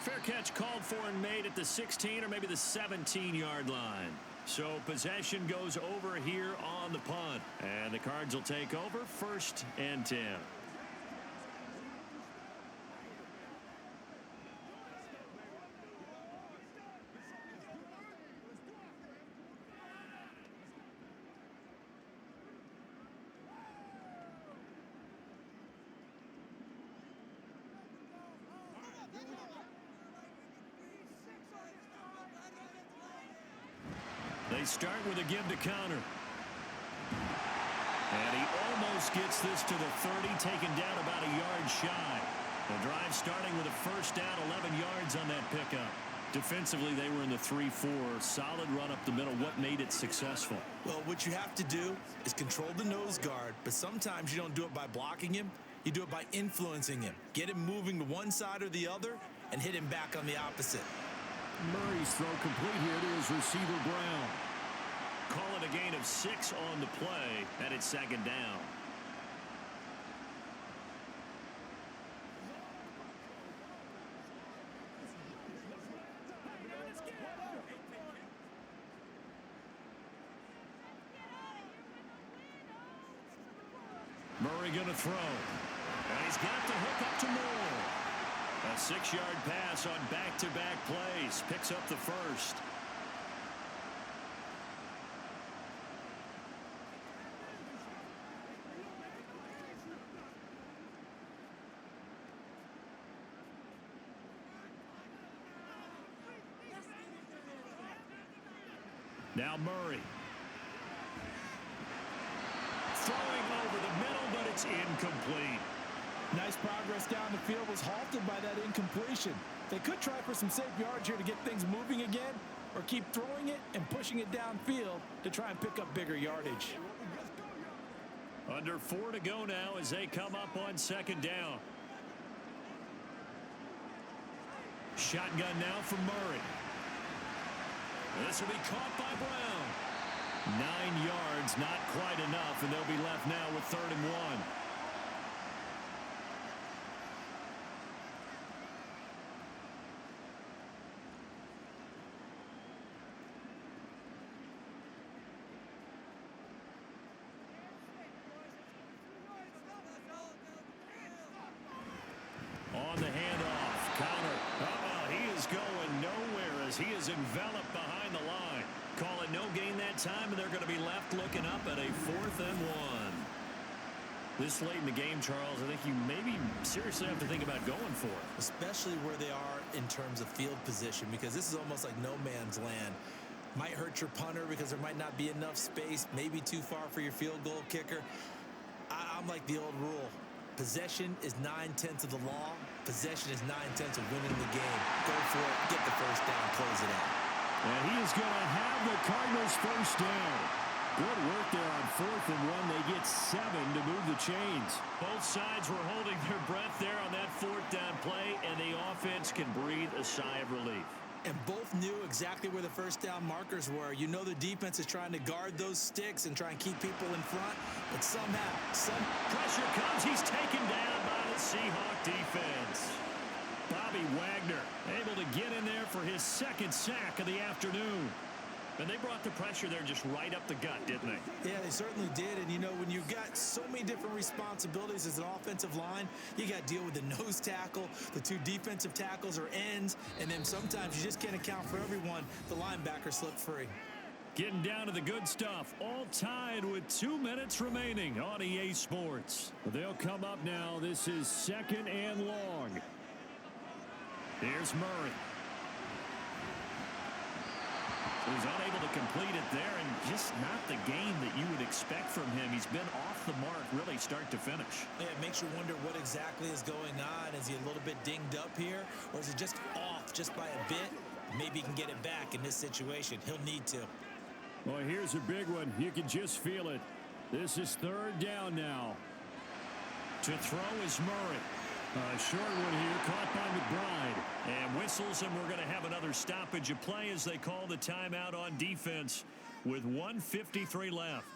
B: Fair catch called for and made at the 16 or maybe the 17-yard line. So possession goes over here on the punt. And the Cards will take over 1st and 10. They start with a give to counter. And he almost gets this to the 30, taken down about a yard shy. The drive starting with a 1st down, 11 yards on that pickup. Defensively, they were in the 3-4. Solid run up the middle. What made it successful?
C: Well, what you have to do is control the nose guard, but sometimes you don't do it by blocking him. You do it by influencing him. Get him moving to one side or the other and hit him back on the opposite.
B: Murray's throw complete here to his receiver, Brown. Call it a gain of 6 on the play, and it's 2nd down. Murray going to throw. And he's got the hook up to Moore. A 6-yard pass on back-to-back plays. Picks up the 1st. Now Murray. Throwing over the middle, but it's incomplete.
C: Nice progress down the field, was halted by that incompletion. They could try for some safe yards here to get things moving again, or keep throwing it and pushing it downfield to try and pick up bigger yardage.
B: Under 4 to go now as they come up on 2nd down. Shotgun now from Murray. This will be caught by Brown. 9 yards, not quite enough, and they'll be left now with 3rd and 1. On the handoff, counter. He is going nowhere as he is enveloped behind the line. Call it no gain that time, and they're going to be left looking up at a 4th and 1. This late in the game, Charles, I think you maybe seriously have to think about going for it.
C: Especially where they are in terms of field position, because this is almost like no man's land. Might hurt your punter because there might not be enough space, maybe too far for your field goal kicker. I'm like the old rule. Possession is 9/10 of the law. Possession is 9/10 of winning the game. Go for it, get the first down, close it out.
B: And he is going to have the Cardinals first down. Good work there on 4th and 1. They get 7 to move the chains. Both sides were holding their breath there on that 4th down play, and the offense can breathe a sigh of relief.
C: And both knew exactly where the first down markers were. You know the defense is trying to guard those sticks and try and keep people in front, but somehow, some
B: pressure comes. He's taken down by the Seahawk defense. Bobby Wagner able to get in there for his 2nd sack of the afternoon. And they brought the pressure there just right up the gut, didn't they?
C: Yeah, they certainly did. And, you know, when you've got so many different responsibilities as an offensive line, you got to deal with the nose tackle, the 2 defensive tackles or ends, and then sometimes you just can't account for everyone. The linebacker slipped free.
B: Getting down to the good stuff, all tied with 2 minutes remaining on EA Sports. They'll come up now. This is 2nd and long. Here's Murray. He's unable to complete it there, and just not the game that you would expect from him. He's been off the mark really start to finish.
C: Yeah, it makes you wonder what exactly is going on. Is he a little bit dinged up here, or is it just off just by a bit? Maybe he can get it back in this situation. He'll need to.
B: Well, here's a big one. You can just feel it. This is 3rd down now. To throw is Murray. A short one here, caught by McBride. And whistles, and we're going to have another stoppage of play as they call the timeout on defense with 1:53 left.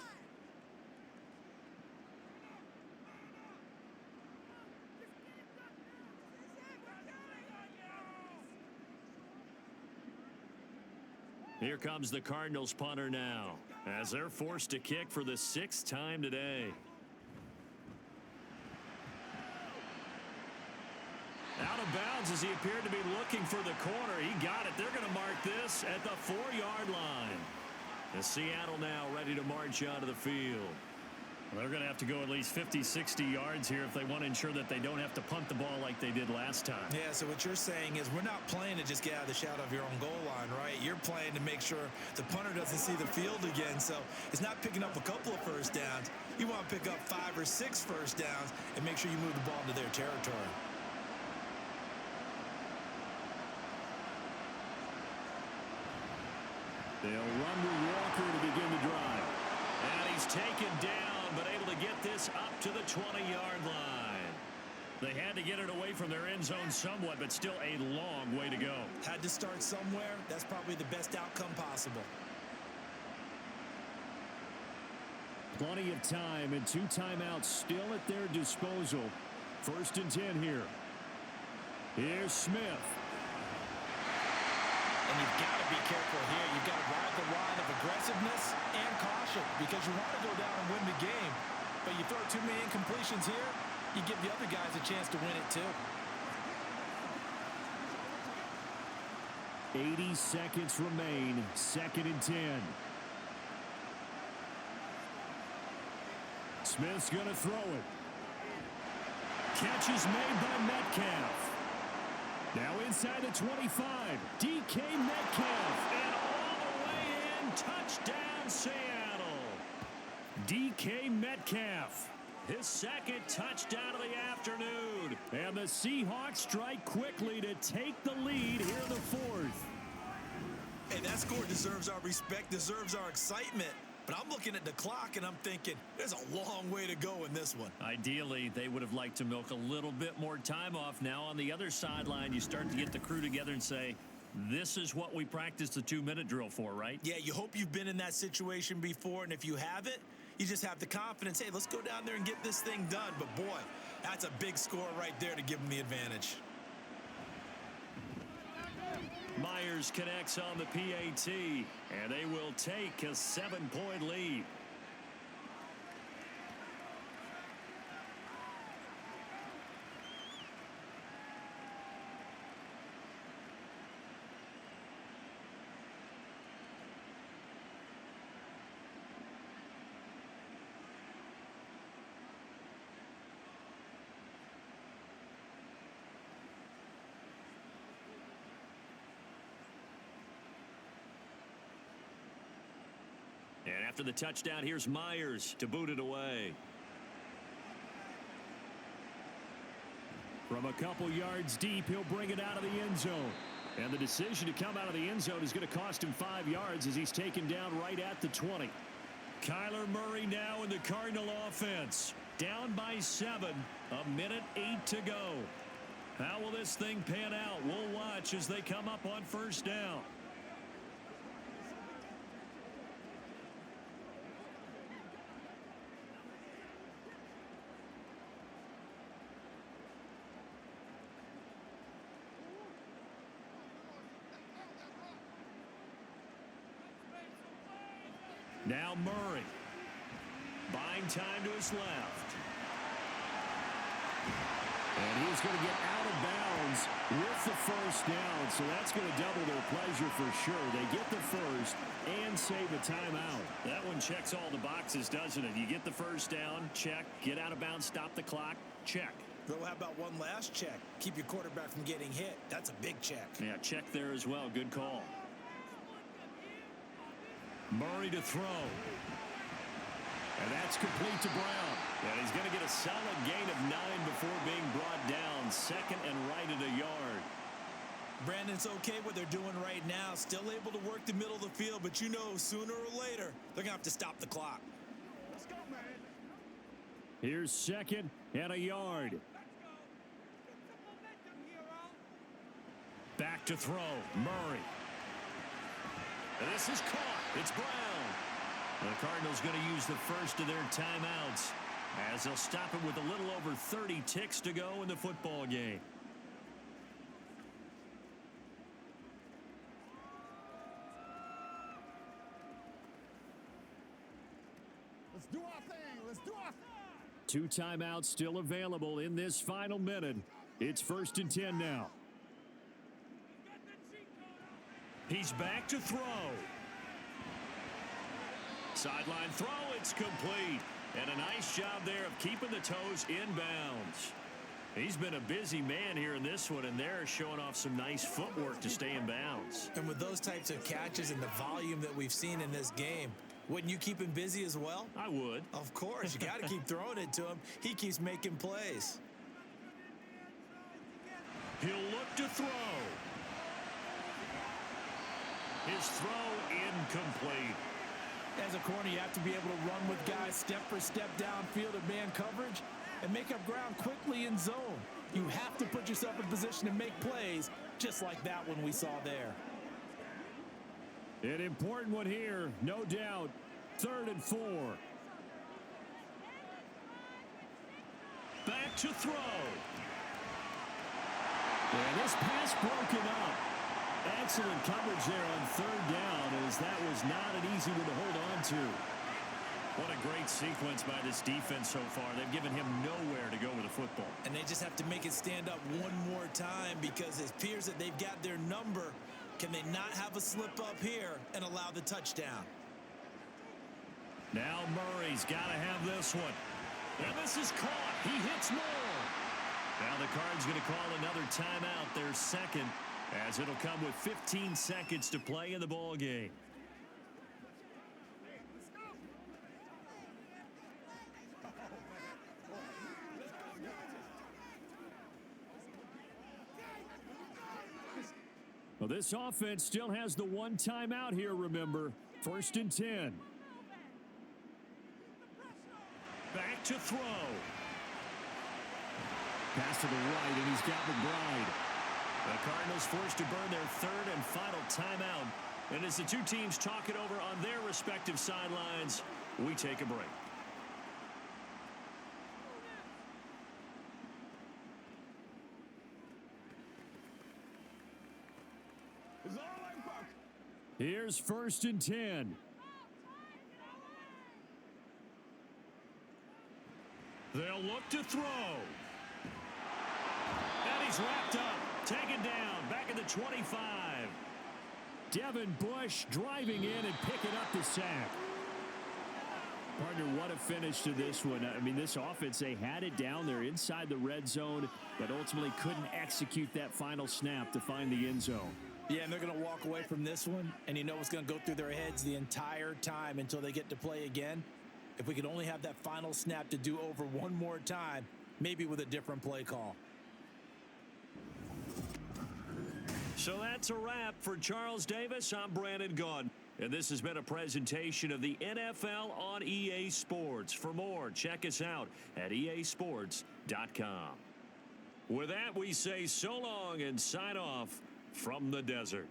B: Here comes the Cardinals punter now as they're forced to kick for the 6th time today. Out of bounds as he appeared to be looking for the corner. He got it. They're going to mark this at the 4-yard line. And Seattle now ready to march onto the field. Well, they're going to have to go at least 50, 60 yards here if they want to ensure that they don't have to punt the ball like they did last time.
C: Yeah, so what you're saying is we're not playing to just get out of the shadow of your own goal line, right? You're playing to make sure the punter doesn't see the field again. So it's not picking up a couple of first downs. You want to pick up 5 or 6 first downs and make sure you move the ball into their territory.
B: They'll run with Walker to begin the drive. And he's taken down, but able to get this up to the 20-yard line. They had to get it away from their end zone somewhat, but still a long way to go.
C: Had to start somewhere. That's probably the best outcome possible.
B: Plenty of time and 2 timeouts still at their disposal. 1st and 10 here. Here's Smith.
C: And you've got to be careful here. You've got to ride the line of aggressiveness and caution because you want to go down and win the game. But you throw too many incompletions here, you give the other guys a chance to win it too.
B: 80 seconds remain. 2nd and 10. Smith's going to throw it. Catch is made by Metcalf. Now inside the 25, DK Metcalf, and all the way in, touchdown Seattle. DK Metcalf, his 2nd touchdown of the afternoon. And the Seahawks strike quickly to take the lead here in the 4th.
C: Hey, that score deserves our respect, deserves our excitement. But I'm looking at the clock, and I'm thinking, there's a long way to go in this one.
B: Ideally, they would have liked to milk a little bit more time off. Now on the other sideline, you start to get the crew together and say, This is what we practice the 2-minute drill for, right?
C: Yeah, you hope you've been in that situation before, and if you haven't, you just have the confidence, hey, let's go down there and get this thing done. But, boy, that's a big score right there to give them the advantage.
B: Myers connects on the PAT, and they will take a 7-point lead. And after the touchdown, here's Myers to boot it away. From a couple yards deep, he'll bring it out of the end zone. And the decision to come out of the end zone is going to cost him 5 yards as he's taken down right at the 20. Kyler Murray now in the Cardinal offense. Down by 7, 1:08 to go. How will this thing pan out? We'll watch as they come up on first down. Now Murray. Buying time to his left. And he's going to get out of bounds with the first down. So that's going to double their pleasure for sure. They get the first and save a timeout. That one checks all the boxes, doesn't it? You get the first down, check. Get out of bounds, stop the clock, check.
C: Well, how about one last check? Keep your quarterback from getting hit. That's a big check.
B: Yeah, check there as well. Good call. Murray to throw. And that's complete to Brown. And he's going to get a solid gain of 9 before being brought down. Second and right at a yard.
C: Brandon's okay what they're doing right now. Still able to work the middle of the field, but you know sooner or later they're going to have to stop the clock.
D: Let's go, man.
B: Here's second and a yard. Back to throw. Murray. And this is caught. It's Brown. The Cardinals going to use the first of their timeouts as they'll stop it with a little over 30 ticks to go in the football game.
D: Let's do our thing. Let's do our thing.
B: 2 timeouts still available in this final minute. It's 1st and 10 now. He's back to throw. Sideline throw, it's complete. And a nice job there of keeping the toes in bounds. He's been a busy man here in this one, and they're showing off some nice footwork to stay in bounds.
C: And with those types of catches and the volume that we've seen in this game, wouldn't you keep him busy as well?
B: I would.
C: Of course. You got to keep throwing it to him. He keeps making plays.
B: He'll look to throw. His throw incomplete.
C: As a corner, you have to be able to run with guys step for step downfield in man coverage and make up ground quickly in zone. You have to put yourself in position to make plays just like that one we saw there.
B: An important one here, no doubt. 3rd and 4. Back to throw. And this pass broken up. Excellent coverage there on 3rd down, as that was not an easy one to hold on to. What a great sequence by this defense so far. They've given him nowhere to go with the football.
C: And they just have to make it stand up one more time, because it appears that they've got their number. Can they not have a slip up here and allow the touchdown?
B: Now Murray's got to have this one. And this is caught. He hits more. Now the Cards going to call another timeout, their second, as it'll come with 15 seconds to play in the ball game. Well, this offense still has the 1 timeout here, remember. 1st and 10. Back to throw. Pass to the right, and he's got McBride. The Cardinals forced to burn their third and final timeout. And as the two teams talk it over on their respective sidelines, we take a break.
E: Here's 1st and 10.
B: They'll look to throw. And he's wrapped up. Taken down. Back at the 25.
E: Devin Bush driving in and picking up the sack. Partner, what a finish to this one. I mean, this offense, they had it down. They're inside the red zone, but ultimately couldn't execute that final snap to find the end zone.
C: Yeah, and they're going to walk away from this one, and you know what's going to go through their heads the entire time until they get to play again. If we could only have that final snap to do over one more time, maybe with a different play call.
B: So that's a wrap for Charles Davis. I'm Brandon Gaudin. And this has been a presentation of the NFL on EA Sports. For more, check us out at easports.com. With that, we say so long and sign off from the desert.